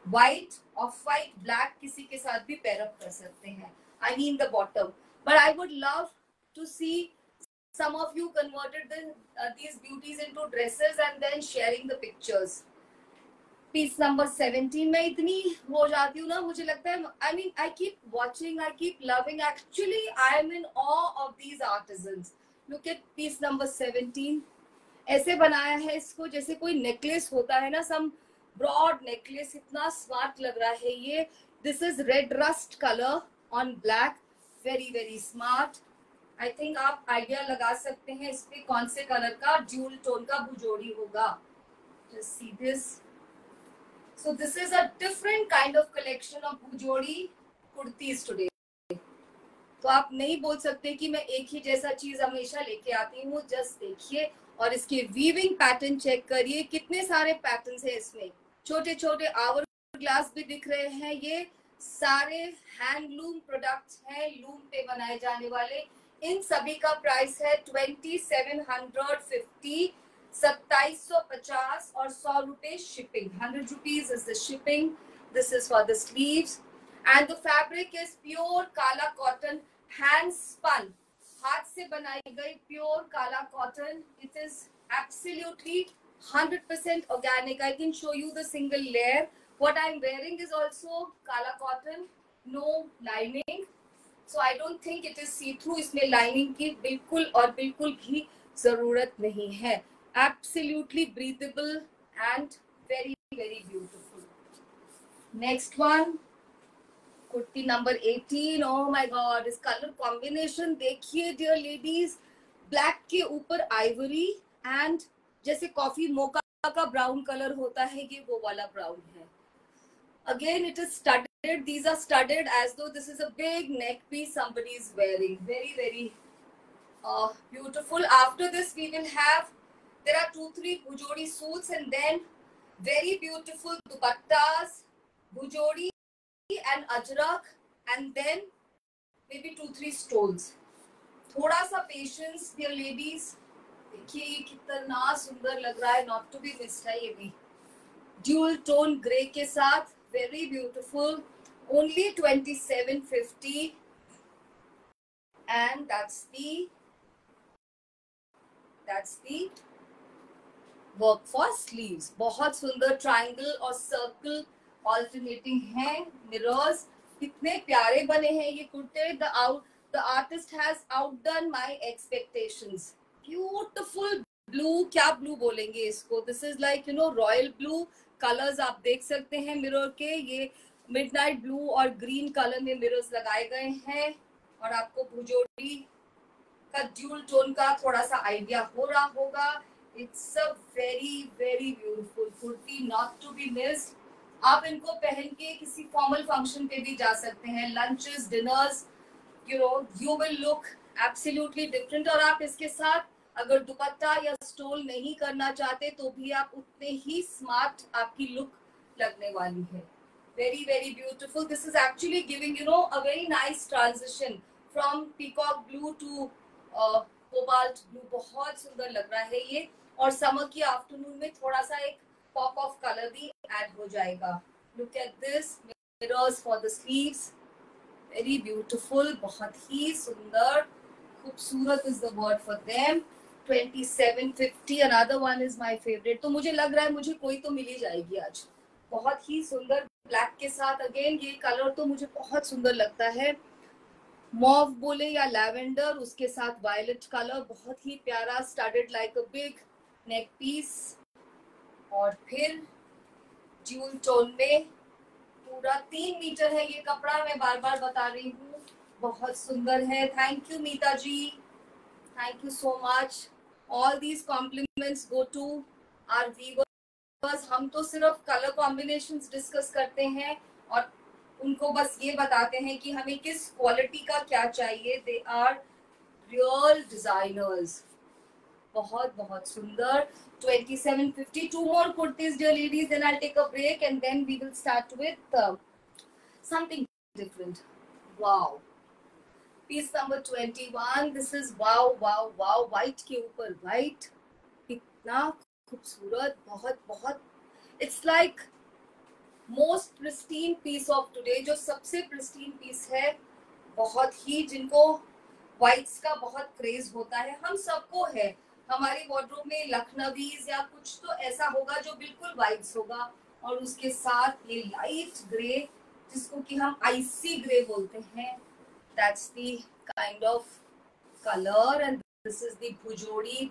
white, off-white, black किसी के साथ भी pair up कर सकते हैं. I mean the bottom. But I would love to see some of you converted these beauties into dresses and then sharing the pictures. Piece number 17. मैं इतनी हो जाती हूँ ना, मुझे लगता है, I mean, I keep watching, I keep loving. Actually, I am in awe of these artisans. Look at piece number 17. ऐसे बनाया है इसको जैसे कोई नेकलेस होता है ना, सम ब्रॉड नेकलेस। इतना स्मार्ट लग रहा है ये। This is red rust colour on black, very very smart. I think आप आइडिया लगा सकते हैं इस पे कौन से कलर का ड्यूल टोन का भुजोड़ी होगा। Just see this. So this is a different kind of collection of Bhujodi kurtis today. तो आप नहीं बोल सकते कि मैं एक ही जैसा चीज हमेशा लेके आती हूँ। जस्ट देखिए और इसके वीविंग पैटर्न चेक करिए, कितने सारे पैटर्न्स हैं इसमें। छोटे छोटे आवर ग्लास भी दिख रहे हैं। ये सारे हैंडलूम प्रोडक्ट्स हैं, लूम पे बनाए जाने वाले। इन सभी का प्राइस है 2750। 2750 और 100 रुपए shipping. 100 rupees is the shipping. This is for the sleeves and the fabric is pure kala cotton, hand spun, हाथ से बनाई गई pure kala cotton. It is absolutely 100% organic. I can show you the single layer. What I'm wearing is also kala cotton, no lining. So I don't think it is see through. इसमें lining की बिल्कुल और बिल्कुल भी जरूरत नहीं है. Absolutely breathable and very very beautiful. Next one, kurti number 18. Oh my God, इस कलर कॉम्बिनेशन देखिए dear ladies. ब्लैक के ऊपर आइवरी एंड जैसे कॉफी मोका का ब्राउन कलर होता है, ये वो वाला ब्राउन है. Again, it is studded. These are studded as though this is a big neck piece somebody is wearing. Very, very beautiful. After this, we will have, there are 2-3 bhujodi suits and then very beautiful dupattas, bhujodi and ajrak, and then maybe 2-3 stoles. थोड़ा सा patience dear ladies. देखिए ये कितना सुंदर लग रहा है, not to be missed है ये भी. ड्यूल टोन ग्रे के साथ, very beautiful. Only 2750 and that's the work for sleeves. बहुत सुंदर ट्रायंगल और सर्कल ऑल्टरनेटिंग हैं. मिरर्स कितने प्यारे बने हैं ये कुर्ते. The artist has outdone my expectations. Beautiful blue, क्या blue बोलेंगे इसको. This is like royal blue. Colours आप देख सकते हैं मिरर के. ये मिडनाइट ब्लू और ग्रीन कलर में मिरर्स लगाए गए हैं और आपको भुजोड़ी का ड्यूल टोन का थोड़ा सा आइडिया हो रहा होगा. It's a very very beautiful kurti, not to be missed. आप इनको पहन के किसी फॉर्मल फंक्शन पे भी जा सकते हैं, lunches, dinners, you will look absolutely different. और आप इसके साथ अगर दुपट्टा या स्टोल नहीं करना चाहते तो भी आप उतने ही स्मार्ट आपकी लुक लगने वाली है. Very very beautiful. This is actually giving a very nice transition from peacock blue to cobalt blue. बहुत सुंदर लग रहा है ये. और समर की आफ्टरनून में थोड़ा सा एक पॉप ऑफ कलर भी ऐड हो जाएगा. Look at this, mirrors for the sleeves. Very beautiful. बहुत ही सुंदर, खूबसूरत is the word for them. 2750. Another one is my favorite. तो मुझे लग रहा है मुझे कोई तो मिल ही जाएगी आज. बहुत ही सुंदर ब्लैक के साथ. अगेन ये कलर तो मुझे बहुत सुंदर लगता है. मॉव बोले या लैवेंडर, उसके साथ वायलेट कलर, बहुत ही प्यारा. Started like a big neck piece और फिर ड्यूल टोन में पूरा 3 मीटर है ये कपड़ा. मैं बार बार बता रही हूँ, बहुत सुंदर है. Thank you Meeta ji, thank you so much. All these compliments go to our viewers. हम तो सिर्फ कलर कॉम्बिनेशंस डिस्कस करते हैं और उनको बस ये बताते हैं कि हमें किस क्वालिटी का क्या चाहिए. They are real designers. बहुत बहुत सुंदर. 2750. 2 more kurtis dear ladies, then I'll take a break and then we will start with something different. Wow, piece number 21. This is wow wow wow. white के ऊपर white, इतना खूबसूरत, बहुत बहुत. It's like most pristine piece of today. जो सबसे pristine piece है, बहुत ही, जिनको whites का बहुत क्रेज होता है, हम सबको है. हमारे वार्डरोब में लखनवीज या कुछ तो ऐसा होगा जो बिल्कुल वाइट्स होगा और उसके साथ ये लाइट ग्रे जिसको कि हम आइसी ग्रे बोलते हैं. That's the kind of colour and this is the Bhujodi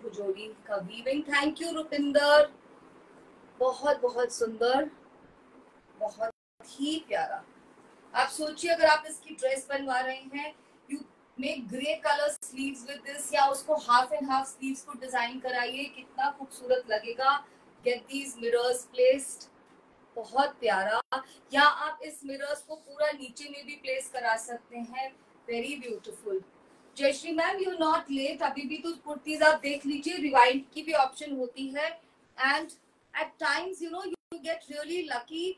का वीविंग. Thank you Rupinder. बहुत बहुत सुंदर, बहुत ही प्यारा. आप सोचिए अगर आप इसकी ड्रेस बनवा रहे हैं, you make grey colour sleeves with this या उसको हाफ एंड हाफ स्लीव्स को डिजाइन कराइए, कितना खूबसूरत लगेगा. गेट दीज मिरर्स प्लेस्ड, बहुत प्यारा. या आप इस मिरर्स को पूरा नीचे में भी प्लेस करा सकते हैं. Very beautiful. Jayashree ma'am you not late. अभी भी तो कुर्तीज आप देख लीजिए, रिवाइंड की भी ऑप्शन होती है. And at times you get really lucky.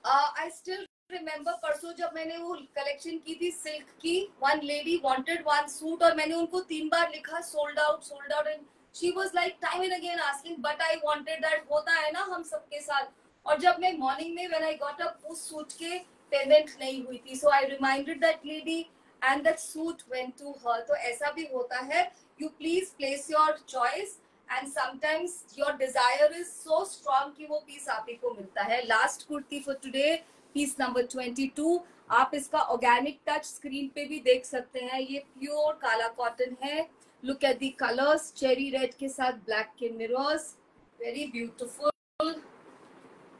I still remember परसों जब मैंने वो कलेक्शन की थी सिल्क की, one lady wanted one suit और मैंने उनको 3 बार लिखा sold out and she was like time and again asking, but I wanted that, होता है ना हम सबके साथ। और जब मैं मॉर्निंग में व्हेन आई गॉट अप, उस सूट के पेमेंट नहीं हुई थी, so I reminded that lady and that suit went to her. तो ऐसा भी होता है, you please place your choice and sometimes your desire is so strong कि वो पीस आप ही को मिलता है। Last kurti for today, piece number 22। आप इसका ऑर्गेनिक टच स्क्रीन पे भी देख सकते हैं, ये प्योर काला कॉटन है। Look at the colours, cherry red के साथ ब्लैक के mirrors, very beautiful,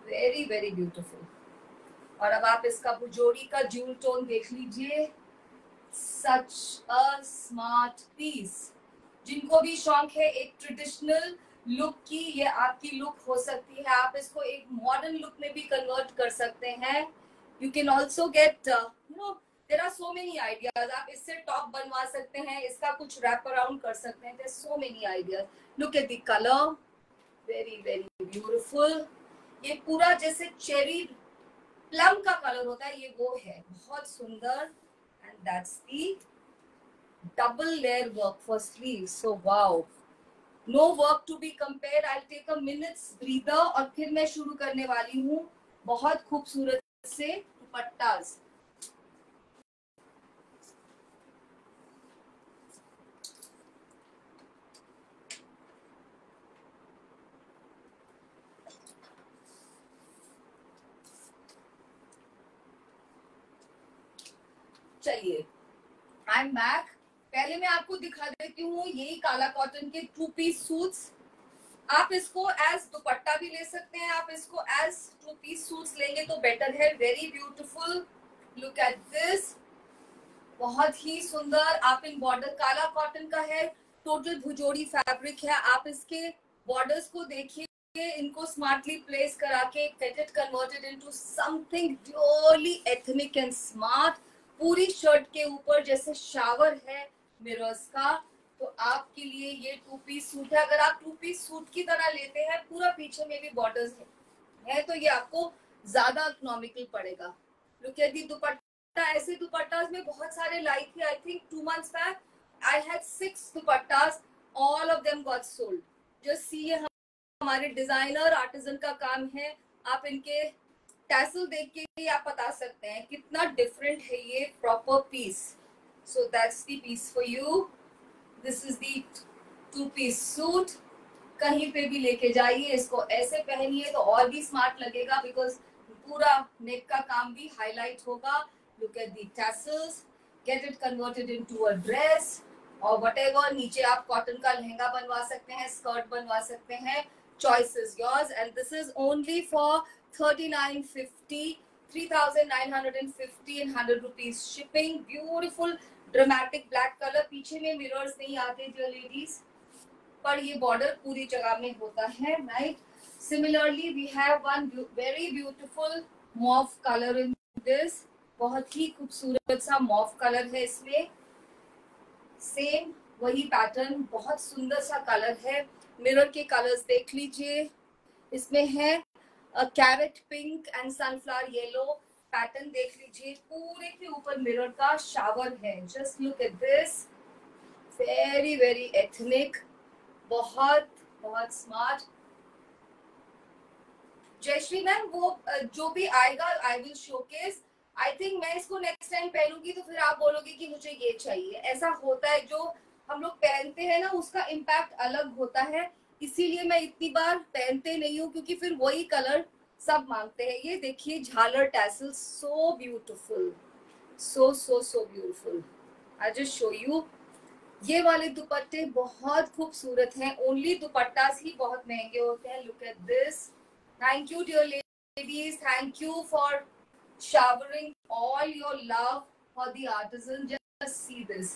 very very beautiful. और अब आप इसका भुजोड़ी का ज्यूल टोन देख लीजिए, सच अ स्मार्ट पीस। जिनको भी शौक है एक ट्रेडिशनल लुक की, ये आपकी लुक हो सकती है। आप इसको एक मॉडर्न लुक में भी कन्वर्ट कर सकते हैं। You can also get there are so many ideas. आप इससे टॉप बनवा सकते हैं, इसका कुछ रैप अराउंड कर सकते हैं, there so many ideas. Look at the colour, very very beautiful. ये पूरा जैसे चेरी प्लम का कलर होता है, ये वो है, बहुत सुंदर। And that's the double layer work for sleeves, so wow, no work to be compared. I'll take a minute's breather और फिर मैं शुरू करने वाली हूँ। बहुत खूबसूरत से दुपट्टास। चलिए, आई एम बैक। पहले मैं आपको दिखा देती हूँ यही काला कॉटन के 2 पीस सूट्स। आप इसको एज दुपट्टा भी ले सकते हैं, आप इसको एज 2 पीस सूट्स लेंगे तो बेटर है। Very beautiful, look at this, बहुत ही सुंदर। आप इन बॉर्डर, काला कॉटन का है, टोटल भुजोड़ी फैब्रिक है। आप इसके बॉर्डर्स को देखिए, इनको स्मार्टली प्लेस करा के get it converted into something purely ethnic and smart. पूरी शर्ट के ऊपर जैसे शावर है मिरर्स का, तो आपके लिए ये 2 पीस सूट है। अगर आप 2 पीस सूट की तरह लेते हैं, पूरा पीछे में भी बॉर्डर्स है, तो ये आपको ज्यादा इकोनॉमिकल पड़ेगा। लुक एट दी दुपट्टा। ऐसे दुपट्टास में बहुत सारे लाई थी। I think 2 months back I had 6 दुपट्टास, all of them got sold. Just see, ये हमारे डिजाइनर आर्टिजन का काम है। आप इनके टैसल देख के ही आप बता सकते हैं कितना डिफरेंट है ये proper piece. So that's the piece for you. This is the 2 piece suit. कहीं पे भी लेके जाइए, इसको ऐसे पहनिए तो और भी स्मार्ट लगेगा, बिकॉज पूरा नेक का काम भी हाईलाइट होगा। Look at the tassels, get it converted into a dress और व्हाटएवर। नीचे आप कॉटन का लहंगा बनवा सकते हैं, स्कर्ट बनवा सकते हैं, choice is yours. And this is only for 3950, 3950 and 100 rupees shipping. Beautiful dramatic black color। पीछे में मिरर्स नहीं आते डियर लेडीज, पर ये बॉर्डर पूरी जगह में होता है, right. Similarly we have one very beautiful mauve colour in this. बहुत ही खूबसूरत सा मॉव कलर है इसमें, सेम वही पैटर्न, बहुत सुंदर सा कलर है। मिरर के कलर्स देख लीजिए, इसमें है carrot pink and sunflower yellow pattern देख लीजिए। पूरे के ऊपर मिरर का शावर है। Just look at this, very very ethnic, बहुत बहुत स्मार्ट। जयश्री मैम, वो जो भी आएगा I will showcase. I think मैं इसको नेक्स्ट टाइम पहनूंगी तो फिर आप बोलोगे कि मुझे ये चाहिए। ऐसा होता है, जो हम लोग पहनते हैं ना उसका इम्पैक्ट अलग होता है, इसीलिए मैं इतनी बार पहनते नहीं हूँ, क्योंकि फिर वही कलर सब मांगते हैं। ये देखिए झालर tassel, so beautiful, so so so beautiful. I just show you. ये वाले दुपट्टे बहुत खूबसूरत हैं। ओनली दुपट्टास ही बहुत महंगे होते हैं। Look at this. Thank you dear ladies, thank you for showering all your love for the artisan. Just see this,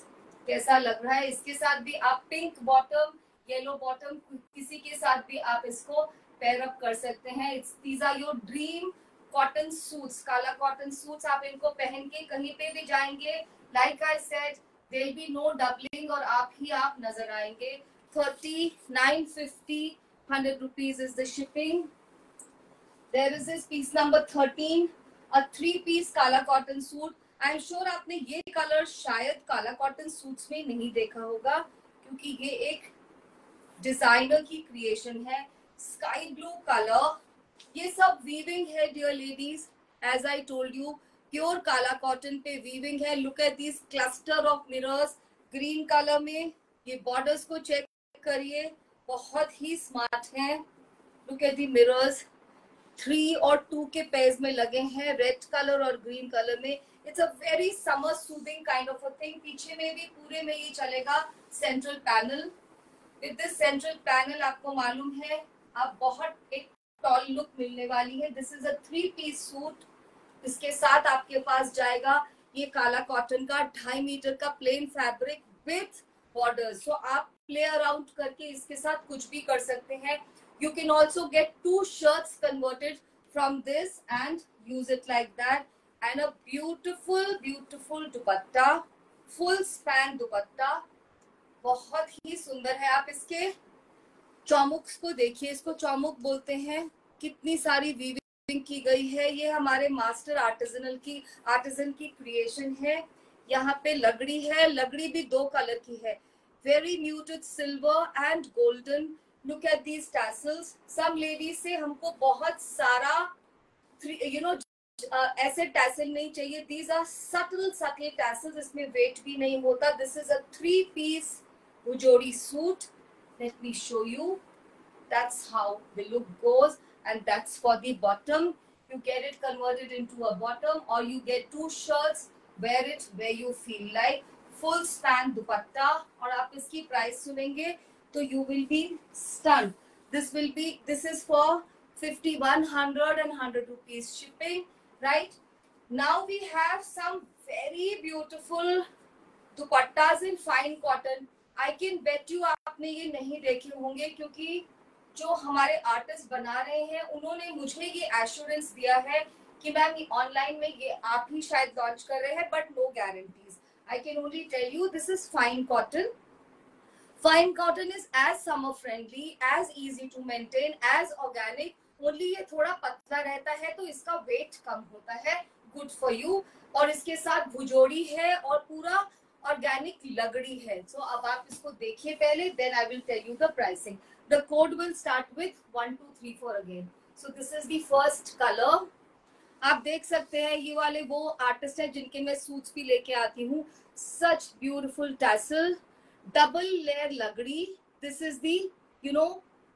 कैसा लग रहा है। इसके साथ भी आप पिंक बॉटम, येलो बॉटम, किसी के साथ भी आप इसको पेयर अप कर सकते हैं। These are your dream cotton suits, काला कॉटन सूट्स। आप इनको पहन के कहीं पे भी जाएंगे, like I said, there will be no doubling और आप ही आप नजर आएंगे। 3950, 100 rupees is the shipping. There is this piece number 13, a 3-piece काला cotton suit. I am sure आपने ये कलर शायद काला कॉटन सूट्स में नहीं देखा होगा, क्योंकि ये एक डिजाइनर की क्रिएशन है, स्काई ब्लू कलर, ये सब वीविंग है dear ladies, as I told you pure kala cotton पे वीविंग है। Look at this cluster of mirrors green colour में, ये बॉर्डर्स को चेक करिए, बहुत ही स्मार्ट है। लुक एट दी मिरर्स, 3 और 2 के पेयर्स में लगे हैं, रेड कलर और ग्रीन कलर में। It's a very summer soothing kind of a thing. पीछे में भी पूरे में ये चलेगा central panel. With this central panel आपको मालूम है आप बहुत एक टॉल लुक मिलने वाली है। This is a 3 piece suit. इसके साथ आपके पास जाएगा ये काला कॉटन का 2.5 मीटर का प्लेन फैब्रिक विथ बॉर्डर्स। सो आप प्ले अराउंड करके इसके साथ कुछ भी कर सकते हैं। You can also get 2 shirts converted from this and use it like that. And a beautiful, beautiful dupatta, full span dupatta, बहुत ही सुंदर है। आप इसके चौमुक्स को देखिए, इसको चौमुक बोलते हैं। कितनी सारी वीविंग की गई है, ये हमारे मास्टर आर्टिजन की क्रिएशन है। यहाँ पे लगड़ी है, लगड़ी भी 2 कलर की है, very muted silver and golden. Look at these tassels. Some ladies से हमको बहुत सारा ऐसे टैसल नहीं चाहिए। दीज आर सटल टैसल्स, इसमें वेट भी नहीं होता। This is a 3 piece Bhujodi suit. Let me show you, that's how the look goes, and that's for the bottom. You get it converted into a bottom, or you get 2 shirts, wear it where you feel like. Full span dupatta, और आप इसकी price सुनेंगे तो you will be stunned. This is for 5100 and 100 rupees shipping, right? Now we have some very beautiful dupattas in fine cotton. I can bet you आपने ये नहीं देखे होंगे, क्योंकि जो हमारे आर्टिस्ट बना रहे हैं उन्होंने मुझे ये एश्योरेंस दिया है कि मैम ऑनलाइन में ये आप ही शायद लॉन्च कर रहे हैं, but no guarantees. I can only tell you this is fine cotton. Fine cotton is as summer friendly, as easy to maintain, as organic. Only ये थोड़ा पतला रहता है तो इसका वेट कम होता है, गुड फॉर यू। और इसके साथ भुजोड़ी है और पूरा ऑर्गेनिक लगड़ी है। सो अब आप इसको देखिए पहले, then I will tell you the pricing. The code will start with 1 2 3 4 again. So this is the first color. आप देख सकते हैं ये वाले वो आर्टिस्ट हैं जिनके मैं सूट्स भी लेके आती हूँ। Such beautiful tassel, double layer लगड़ी. This is the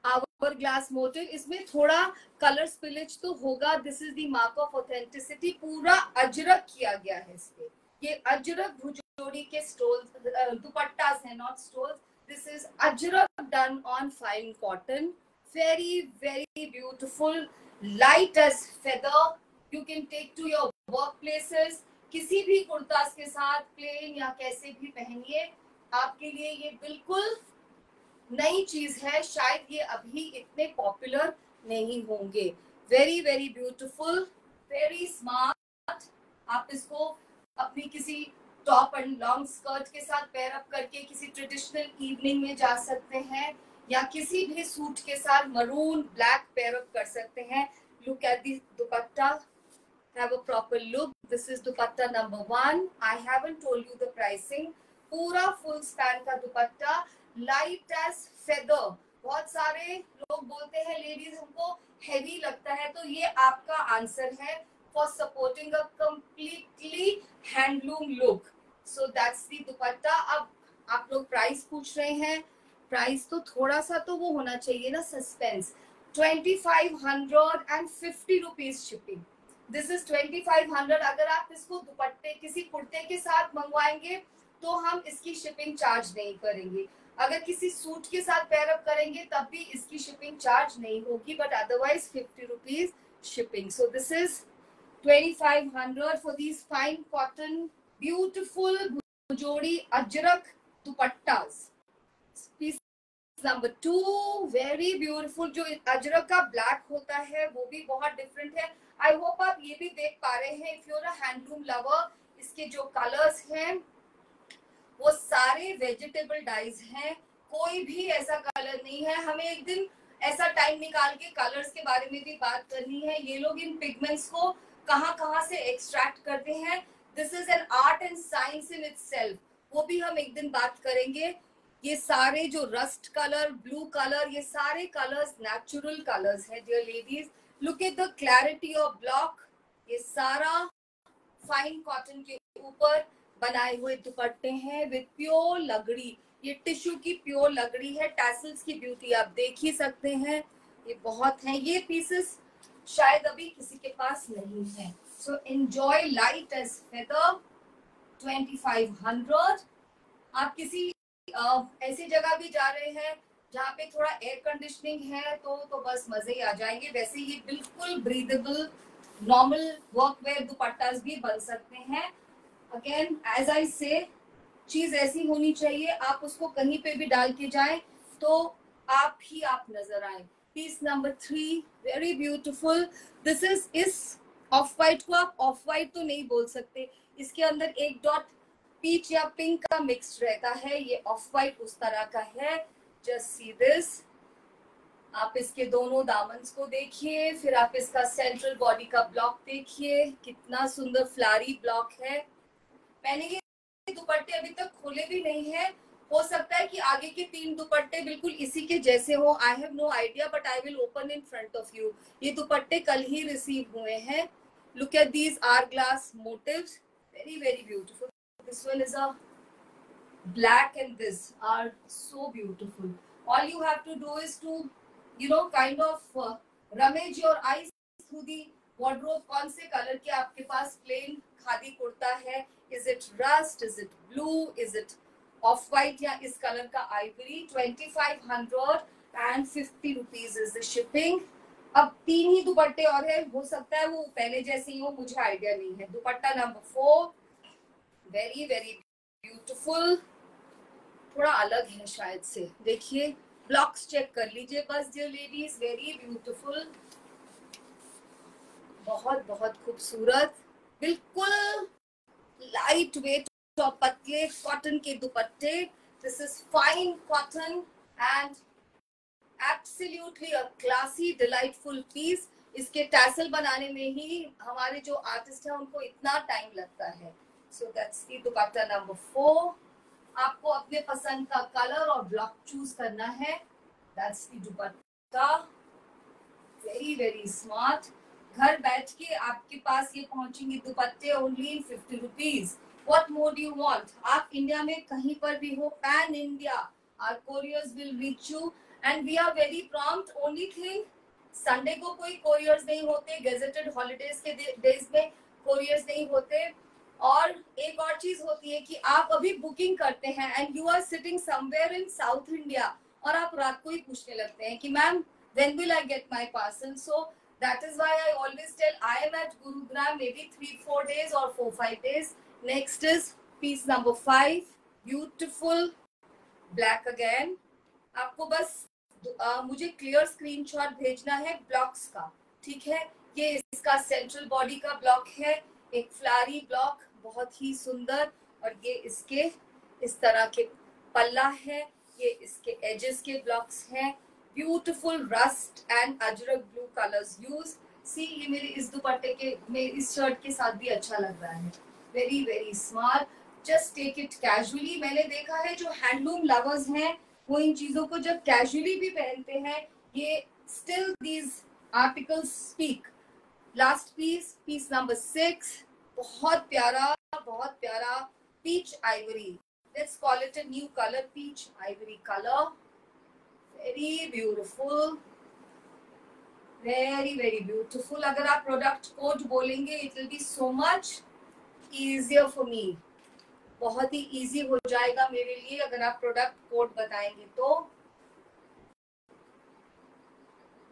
hourglass motif. इसमें थोड़ा कलर स्पिलेज तो होगा। This is the mark of authenticity. पूरा अजरक किया गया है इस पे। ये अजरक भुजोड़ी के स्टोल्स दुपट्टास हैं, not stoles. This is ajrak done on fine cotton. Very, very beautiful. Light as feather. You can take to your workplaces. किसी भी कुर्तास के साथ प्लेन या कैसे भी पहनिए, आपके लिए ये बिल्कुल नई चीज है। शायद ये अभी इतने पॉपुलर नहीं होंगे। Very very beautiful, very smart. आप इसको अपनी किसी टॉप एंड लॉन्ग स्कर्ट के साथ पेयर अप करके किसी ट्रेडिशनल इवनिंग में जा सकते हैं, या किसी भी सूट के साथ मरून ब्लैक पेयर अप कर सकते हैं। Look at the dupatta, have a proper look. This is dupatta number 1. I haven't told you the pricing. पूरा फुल स्पैन का दुपट्टा, लाइट एज फेदर। बहुत सारे लोग बोलते हैं लेडीज हमको हेवी लगता है, तो ये आपका आंसर है for supporting a completely handloom look. So that's the dupatta. अब आप लोग प्राइस पूछ रहे हैं, प्राइस तो थोड़ा सा तो वो होना चाहिए ना, suspense. 2550 rupees shipping. This is 2500। अगर आप इसको दुपट्टे किसी कुर्ते के साथ मंगवाएंगे तो हम इसकी शिपिंग चार्ज नहीं करेंगे। अगर किसी सूट के साथ पेयर अप करेंगे तब भी इसकी शिपिंग चार्ज नहीं होगी, but otherwise 50 rupees shipping. So this is 2500 for these fine cotton beautiful bhujodi ajrak dupattas. Piece number 2, very beautiful. जो अजरक का ब्लैक होता है वो भी बहुत डिफरेंट है। आई होप आप ये भी देख पा रहे हैं। If you are a handloom lover, इसके जो कलर्स हैं वो सारे वेजिटेबल डाइज हैं, कोई भी ऐसा कलर नहीं है। हमें एक दिन ऐसा टाइम निकाल के कलर्स के बारे में भी बात करनी है। ये लोग इन पिगमेंट्स को कहाँ से एक्सट्रैक्ट करते हैं। This is an art and science in itself, वो भी हम एक दिन बात करेंगे। ये सारे जो रस्ट कलर, ब्लू कलर, ये सारे कलर्स नेचुरल कलर्स है dear ladies. Look at the clarity of block. ये सारा फाइन कॉटन के ऊपर बनाए हुए दुपट्टे हैं विद प्योर लगड़ी. ये टिश्यू की प्योर लगड़ी है. टैसल्स की ब्यूटी आप देख ही सकते हैं. ये बहुत हैं. ये पीसेस शायद अभी किसी के पास नहीं है. So enjoy light as feather 2500. आप किसी ऐसी जगह भी जा रहे हैं जहाँ पे थोड़ा एयर कंडीशनिंग है तो बस मजे ही आ जाएंगे. वैसे ये बिल्कुल ब्रीदेबल नॉर्मल वर्कवेयर दुपट्टास भी बन सकते हैं. अगेन एज आई से, चीज ऐसी होनी चाहिए आप उसको कहीं पे भी डाल के जाएं तो आप ही आप नजर आए. Piece number 3 very beautiful. This is off white को आप ऑफ वाइट तो नहीं बोल सकते. इसके अंदर एक डॉट पीच या पिंक का मिक्स रहता है. ये ऑफ वाइट उस तरह का है. Just see this. आप इसके दोनों दामन्स को देखिए, फिर आप इसका सेंट्रल बॉडी का ब्लॉक देखिए. कितना सुंदर फ्लारी ब्लॉक है. मैंने ये दुपट्टे अभी तक खोले भी नहीं है. हो सकता है कि आगे के 3 दुपट्टे बिल्कुल इसी के जैसे हो. I have no idea but I will open in front of you. ये दुपट्टे कल ही रिसीव हुए हैं. Look at these are glass motifs. Very very beautiful. This one is a black and this are so beautiful. All you have to do is to, kind of rummage your eyes through the wardrobe. कौन से colour के आपके पास plain khadi kurta है? Is it rust? Is it blue? Is it off white? या इस colour का ivory? 2550 rupees is the shipping. अब 3 ही दुपट्टे और है. हो सकता है वो पहले जैसे ही हो, मुझे आइडिया नहीं है. दुपट्टा नंबर 4 वेरी वेरी ब्यूटीफुल. थोड़ा अलग है शायद से. देखिए ब्लॉक्स चेक कर लीजिए बस डियर लेडीज. Very beautiful. बहुत बहुत खूबसूरत. बिल्कुल लाइट वेट और पतले कॉटन के दुपट्टे. This is fine cotton and absolutely a classy delightful piece. इसके टैसल बनाने में ही हमारे जो आर्टिस्ट हैं उनको इतना टाइम लगता है. So that's the dupatta number 4. आपको अपने पसंद का कलर और ब्लॉक चूज करना है. That's the dupatta. Very very smart. घर बैठ के आपके पास ये पहुंचेंगे दुपट्टे only in 50 rupees. What more do you want? आप इंडिया में कहीं पर भी हो, pan India, our couriers will reach you and we are very prompt. Only thing, Sunday को कोई कोरियर्स नहीं होते. गेजेटेड हॉलीडेज के डेज में कोरियर्स नहीं होते. और एक और चीज होती है कि आप अभी बुकिंग करते हैं and you are sitting somewhere in south India और आप रात को ही पूछने लगते हैं कि ma'am when will I get my parcel. So that is why I always tell I am at Gurugram maybe 3-4 days और 4-5 days. Next is piece number 5. Beautiful black again. आपको बस मुझे क्लियर स्क्रीनशॉट भेजना है ब्लॉक्स का. ठीक है. ये इसका सेंट्रल बॉडी का ब्लॉक है. एक फ्लारी ब्लॉक बहुत ही सुंदर. और ये इसके इस तरह के पल्ला है. ये इसके एजेस के ब्लॉक्स हैं. Beautiful rust and Ajrakh blue colours use. See ये मेरे इस दुपट्टे के मेरे इस शर्ट के साथ भी अच्छा लग रहा है. Very very smart. Just take it casually. मैंने देखा है जो हैंडलूम लवर्स हैं वो इन चीजों को जब कैजुअली भी पहनते हैं. ये still these articles speak. Last piece number 6. बहुत प्यारा peach ivory. Let's call it a new colour, peach ivory colour. Very beautiful. Very very beautiful. अगर आप प्रोडक्ट कोड बोलेंगे it will be so much easier for me. बहुत ही easy हो जाएगा मेरे लिए अगर आप प्रोडक्ट कोड बताएंगे तो.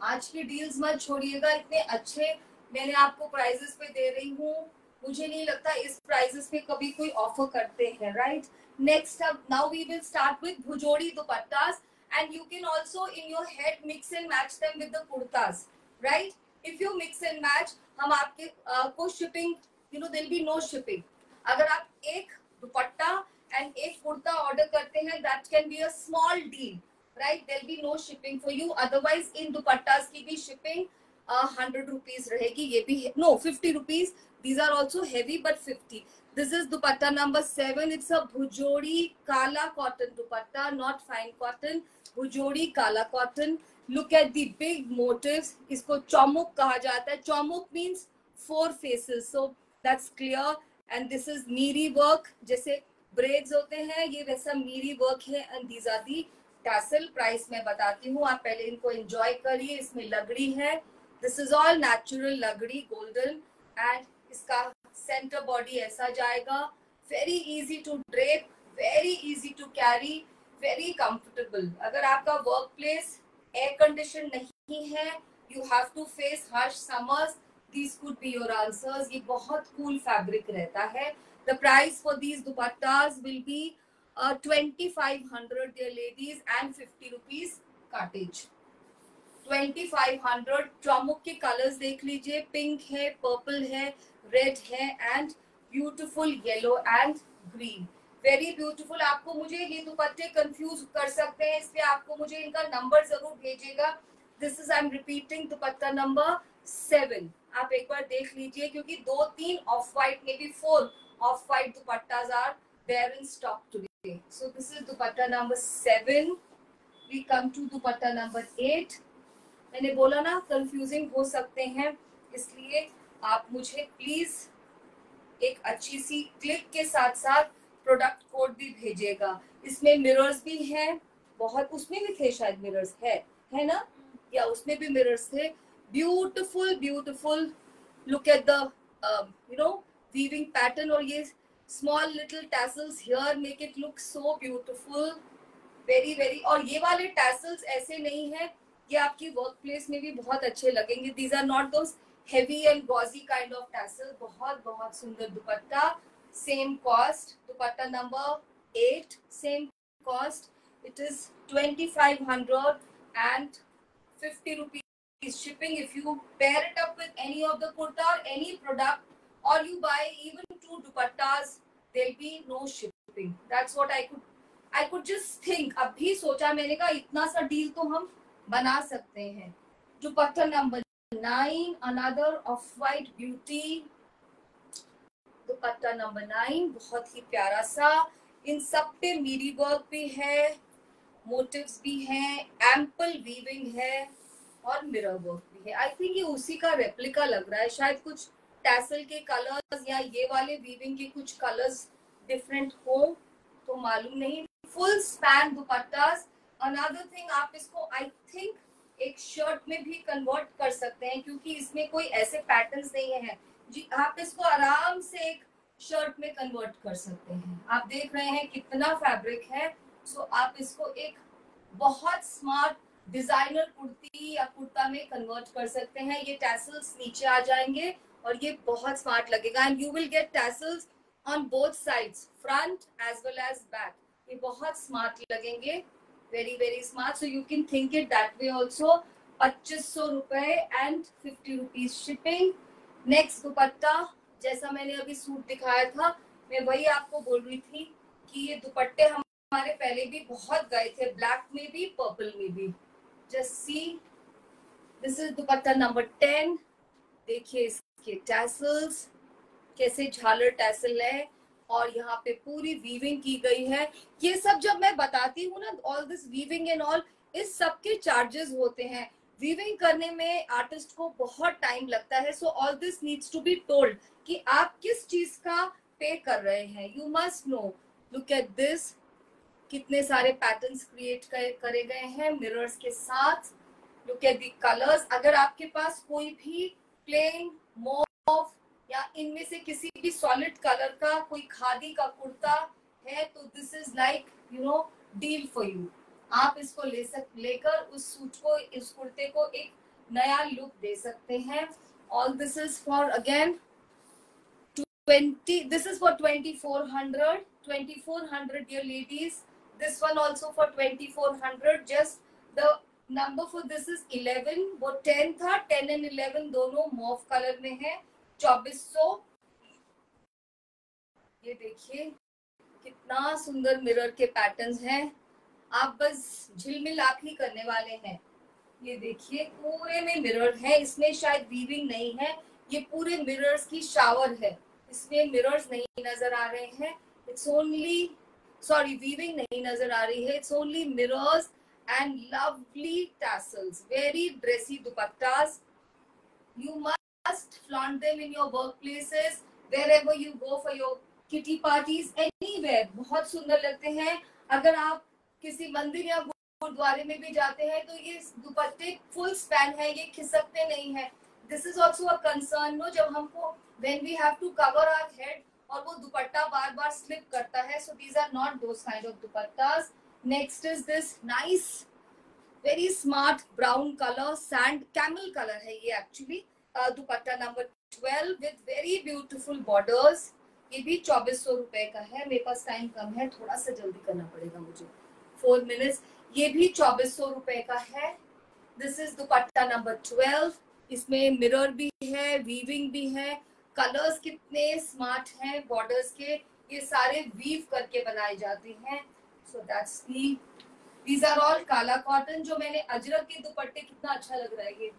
आज की डील्स मत छोड़िएगा. इतने अच्छे मैंने आपको प्राइजेस पे दे रही हूँ. मुझे नहीं लगता इस प्राइजेस पे कभी कोई ऑफर करते हैं. राइट. नेक्स्ट अब now we will start with Bhujodi dupattas and you can also in your head mix and match them with the kurtas. Right. If you mix and match हम आपके को shipping there will be no shipping. अगर आप एक दुपट्टा and एक kurta order करते हैं that can be a small deal. Right. There be no shipping for you. Otherwise इन दुपट्टास की भी शिपिंग 100 रुपीज रहेगी. ये भी no 50 rupees. These are also heavy but 50. This is dupatta number 7. It's a bhujodi kala cotton dupatta, not fine cotton. Bhujodi kala cotton. Look at the big motifs. इसको चौमुक कहा जाता है. चौमुक means 4 faces. So that's clear. And this is meeri work. जैसे braids होते हैं, ये वैसा meeri work है. And these are the tassel. Price मैं बताती हूँ. आप पहले इनको enjoy करिए. इसमें लगड़ी है. This is all natural लगड़ी, golden. And इसका सेंटर बॉडी ऐसा जाएगा. Very easy to drape, very easy to carry, very comfortable. अगर आपका वर्क प्लेस एयर कंडीशन नहीं है, you have to face harsh summers, these could be your answers. ये बहुत कूल फैब्रिक रहता है. The price for these dupattas will be 2500 dear ladies and 50 rupees cartage. 2500. चौमुक के कलर्स देख लीजिए. पिंक है, पर्पल है, रेड है and beautiful yellow and green. Very beautiful. आपको मुझे ये दुपट्टे कंफ्यूज कर सकते हैं, इसलिए आपको मुझे इनका नंबर जरूर भेजिएगा. This is I am repeating dupatta number 7. आप एक बार देख लीजिए, क्योंकि 2-3 off white, maybe 4 off white dupattas are there in stock today. So this is dupatta number 7. We come to dupatta number 8. मैंने बोला ना कंफ्यूजिंग हो सकते हैं, इसलिए आप मुझे प्लीज एक अच्छी सी क्लिक के साथ साथ प्रोडक्ट कोड भी भेजिएगा. इसमें मिरर्स भी हैं, बहुत. उसमें भी थे शायद मिरर्स, है ना, या उसमें भी मिरर्स थे. Beautiful beautiful. Look at the you know weaving pattern. और ये small little tassels here make it look so beautiful. Very very. और ये वाले टैसल्स ऐसे नहीं है, ये आपकी वर्क प्लेस में भी बहुत अच्छे लगेंगे. These are not those heavy and gauzy kind of tassel. बहुत बहुत सुंदर dupatta. Same cost. Dupatta number 8, same cost. It is 2500 and 50 rupees shipping. If you pair it up with any of the kurta or any product, or you buy even 2 dupattas, there'll be no shipping. That's what I could just think. अभी सोचा मैंने कहा इतना सा deal तो हम बना सकते हैं. दुपट्टा नंबर 9, another off-white beauty. दुपट्टा नंबर 9 बहुत ही प्यारा सा. इन सब पे मीरी वर्क भी है, मोटिव्स भी हैं, एम्पल वीविंग है और मिरर वर्क भी है. आई थिंक ये उसी का रेप्लिका लग रहा है. शायद कुछ टैसल के कलर्स या ये वाले वीविंग के कुछ कलर्स डिफरेंट हो तो मालूम नहीं. Full span दुपट्टास. अनदर थिंग, आप इसको आई थिंक एक शर्ट में भी कन्वर्ट कर सकते हैं, क्योंकि इसमें कोई ऐसे पैटर्न्स नहीं है जी. आप इसको आराम से एक शर्ट में कन्वर्ट कर सकते हैं. आप देख रहे हैं कितना फैब्रिक है. सो आप इसको एक बहुत स्मार्ट डिजाइनर कुर्ती या कुर्ता में कन्वर्ट कर सकते हैं. ये टैसल्स नीचे आ जाएंगे और ये बहुत स्मार्ट लगेगा. And you will get tassels on both sides, front as well as back. ये बहुत स्मार्ट लगेंगे. Very very smart. So you can think it that way also. 2500 रुपए and 50 rupees shipping. Next दुपट्टा, जैसा मैंने अभी सूट दिखाया था, मैं वही आपको बोल रही थी कि ये दुपट्टे हमारे पहले भी बहुत गए थे, ब्लैक में भी, पर्पल में भी. Just see, this is dupatta number 10. देखिए इसके टैसल्स कैसे झालर टैसल है और यहाँ पे पूरी वीविंग की गई है. ये सब जब मैं बताती हूँ ना, all this weaving and all, इस सब के चार्जेस होते हैं. वीविंग करने में आर्टिस्ट को बहुत टाइम लगता है. So all this needs to be told कि आप किस चीज का पे कर रहे हैं. You must know. Look at this, कितने सारे पैटर्न्स क्रिएट करे गए हैं मिरर्स के साथ. Look at the colours. अगर आपके पास कोई भी प्लेन मॉव या इनमें से किसी भी सॉलिड कलर का कोई खादी का कुर्ता है तो this is like you know deal for you. आप इसको लेकर उस सूट को, इस कुर्ते को एक नया लुक दे सकते हैं. All this is for again 20. This is for 2400. 2400 dear ladies. This one also for 2400. Just the number for this is 11. वो 10 था, 10 and 11 दोनों मॉव कलर में है. 2400. ये देखिए कितना सुंदर मिरर के पैटर्न्स हैं. आप बस झिलमिल आप ही करने वाले हैं. ये देखिए पूरे में मिरर है. इसमें शायद वीविंग नहीं है, ये पूरे मिरर्स की शावर है. इसमें मिरर्स नहीं नजर आ रहे हैं, इट्स ओनली, सॉरी वीविंग नहीं नजर आ रही है, it's only mirrors and lovely tassels, very dressy दुपट्टास. You must flaunt them in your workplaces, wherever you go for your kitty parties, anywhere. बहुत सुंदर लगते हैं. अगर आप किसी मंदिर या गुरुद्वारे में भी जाते हैं तो ये दुपट्टे फुल स्पैन है, ये खिसकते नहीं है. This is also a concern no, जब हमको when we have to cover our head और वो दुपट्टा बार बार स्लिप करता है. So these are not those kind of dupattas. Next is this nice very smart brown colour, sand camel colour है ये actually. Dupatta number 12 with very beautiful borders. ये भी 2400 रुपए का है. मेरे पास टाइम कम है, थोड़ा सा जल्दी करना पड़ेगा मुझे, 4 मिनट्स. ये भी 2400 रुपए का है. This is dupatta number 12. इसमें मिरर भी है, वीविंग भी है. कलर्स कितने स्मार्ट हैं बॉर्डर्स के, ये सारे वीव करके बनाए जाते हैं. So that's the. These are all काला कॉटन. जो मैंने अजरक के दुपट्टे, कितना अच्छा लग रहा है ये,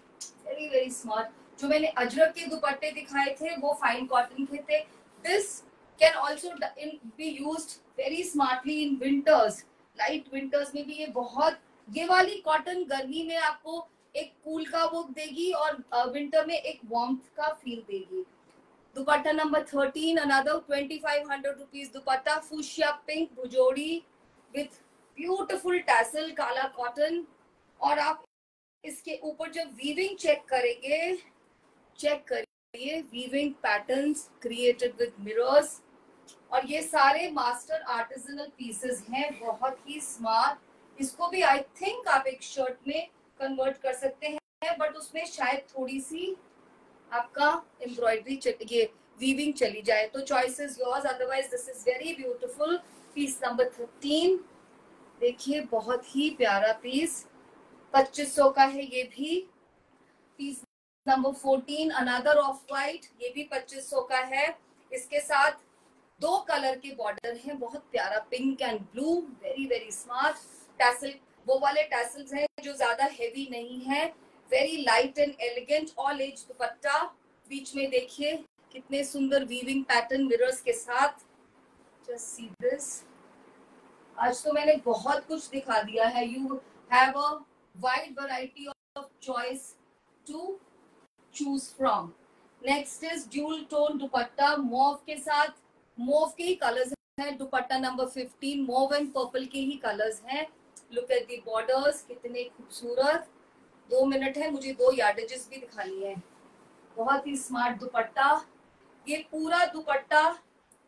वेरी वेरी स्मार्ट. जो मैंने अजरक के दुपट्टे दिखाए थे वो फाइन कॉटन के थे. This can also be used very smartly in winters. Light winters में भी ये बहुत, ये वाली कॉटन गर्मी में आपको एक कूल का वो देगी और विंटर में एक वार्मथ का फील देगी. दुपट्टा number 13, another 2500 rupees dupatta, fuchsia pink Bhujodi with beautiful tassel, काला कॉटन. और आप इसके ऊपर जब वीविंग चेक करेंगे, चेक करिए weaving patterns created with mirrors. और ये सारे मास्टर आर्टिजनल पीसेस हैं, बहुत ही स्मार्ट. इसको भी आई थिंक आप एक शर्ट में कन्वर्ट कर सकते हैं, बट उसमें शायद थोड़ी सी आपका एम्ब्रॉयडरी ये वीविंग चली जाए. तो choice is yours, otherwise this is very beautiful. Piece number 13 देखिए, बहुत ही प्यारा पीस, 2500 का है ये भी. Piece number 14, another off white, ये भी 2500 का है. इसके साथ 2 कलर के बॉर्डर हैं, बहुत प्यारा, pink and blue, very very smart. Tassel, वो वाले टैसल्स हैं जो ज्यादा हेवी नहीं है, very light and elegant. All as dupatta. बीच में देखिए कितने सुंदर वीविंग पैटर्न मिरर्स के साथ. Just see this. आज तो मैंने बहुत कुछ दिखा दिया है. You have a wide variety of choice to choose from. Next is dual tone dupatta, mauve के साथ. मॉव के ही कलर्स हैं. दुपट्टा नंबर 15, मॉव एंड पर्पल के ही कलर्स हैं. लुक एट द बॉर्डर्स, कितने खूबसूरत. 2 मिनट है, मुझे 2 यार्डेजेस भी दिखानी है. बहुत ही स्मार्ट दुपट्टा. ये पूरा दुपट्टा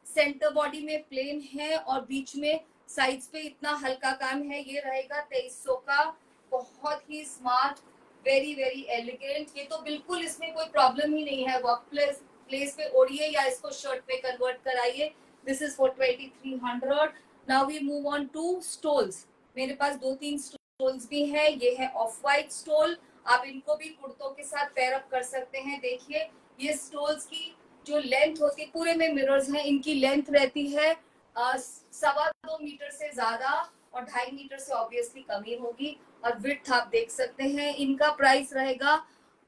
सेंटर बॉडी में प्लेन है और बीच में साइड्स पे इतना हल्का काम है. ये रहेगा 2300 का. बहुत ही स्मार्ट, वेरी वेरी एलिगेंट. ये तो बिल्कुल, इसमें कोई प्रॉब्लम ही नहीं है. वर्क प्लेस पे ओढ़िए या इसको शर्ट पे कन्वर्ट कराइए. This is for 2300. Now we move on to stoles. मेरे पास 2-3 स्टोल्स भी है. ये है ऑफ वाइट स्टोल. आप इनको भी कुर्तों के साथ पेयर अप कर सकते हैं. देखिए, ये स्टोल्स की जो लेंथ होती है, पूरे में मिरर्स हैं, इनकी लेंथ रहती है 2.25 मीटर से ज्यादा और 2.5 मीटर से ऑब्वियसली कमी होगी. और विड्थ आप देख सकते हैं. इनका प्राइस रहेगा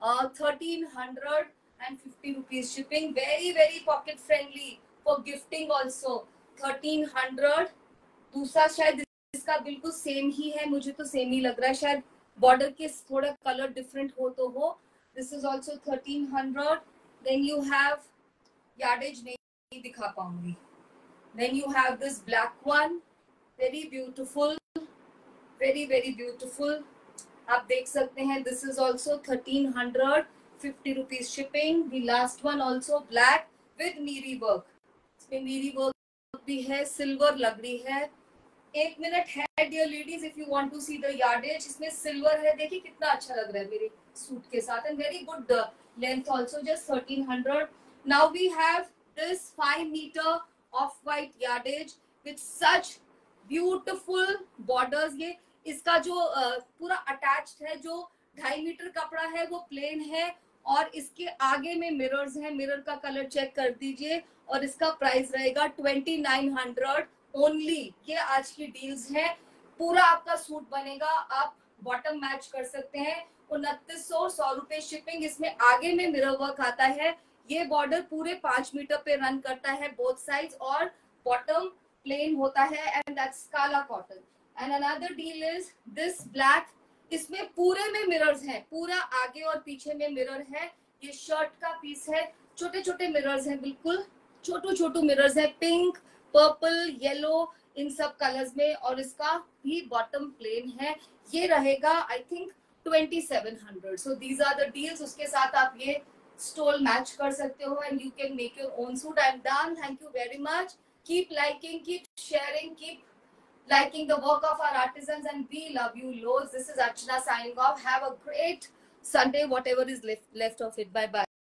1350 rupees. Shipping very very pocket friendly for gifting also. 1300. दूसरा शायद इसका बिल्कुल सेम ही है, मुझे तो सेम ही लग रहा है. शायद बॉर्डर के थोड़ा कलर डिफरेंट हो तो हो. This is also 1300. Then you have, yardage नहीं दिखा पाऊंगी. Then you have this black one, very beautiful, very very beautiful. आप देख सकते हैं. This is also 1350 rupees shipping. The last one also black with Miri work. इसमें मीरी work भी है, सिल्वर लग रही है. 1 मिनट है dear ladies, if you want to see the yardage. इसमें सिल्वर है, देखिए कितना अच्छा लग रहा है मेरे सूट के साथ. And very good length also, just 1300. Now we have this 5 meter of white yardage with such beautiful borders. ये इसका जो पूरा अटैच्ड है, जो 2.5 मीटर कपड़ा है वो प्लेन है और इसके आगे में मिरर्स हैं. मिरर का कलर चेक कर दीजिए. और इसका प्राइस रहेगा 2900 ओनली. ये आज की डील्स हैं. पूरा आपका सूट बनेगा, आप बॉटम मैच कर सकते हैं. 2900, 100 रुपए शिपिंग. इसमें आगे में मिरर वर्क आता है. ये बॉर्डर पूरे 5 मीटर पे रन करता है बोथ साइड्स, और बॉटम प्लेन होता है, एंड दैट्स काला cotton. And another deal is this black, इसमें पूरे में मिरर्स हैं, पूरा आगे और पीछे में मिरर है. ये शर्ट का पीस है, छोटे छोटे मिरर्स हैं, बिल्कुल छोटू छोटू मिरर्स है, पिंक, पर्पल, येलो, इन सब कलर्स में, और इसका भी बॉटम प्लेन है. ये रहेगा I think 2700. So these are the deals. उसके साथ आप ये स्टोल मैच कर सकते हो, and you can make your own suit. I am done. Thank you very much. Keep liking, keep sharing, keep liking the work of our artisans, and we love you loads. This is Archana signing off. Have a great Sunday, whatever is left of it. Bye bye.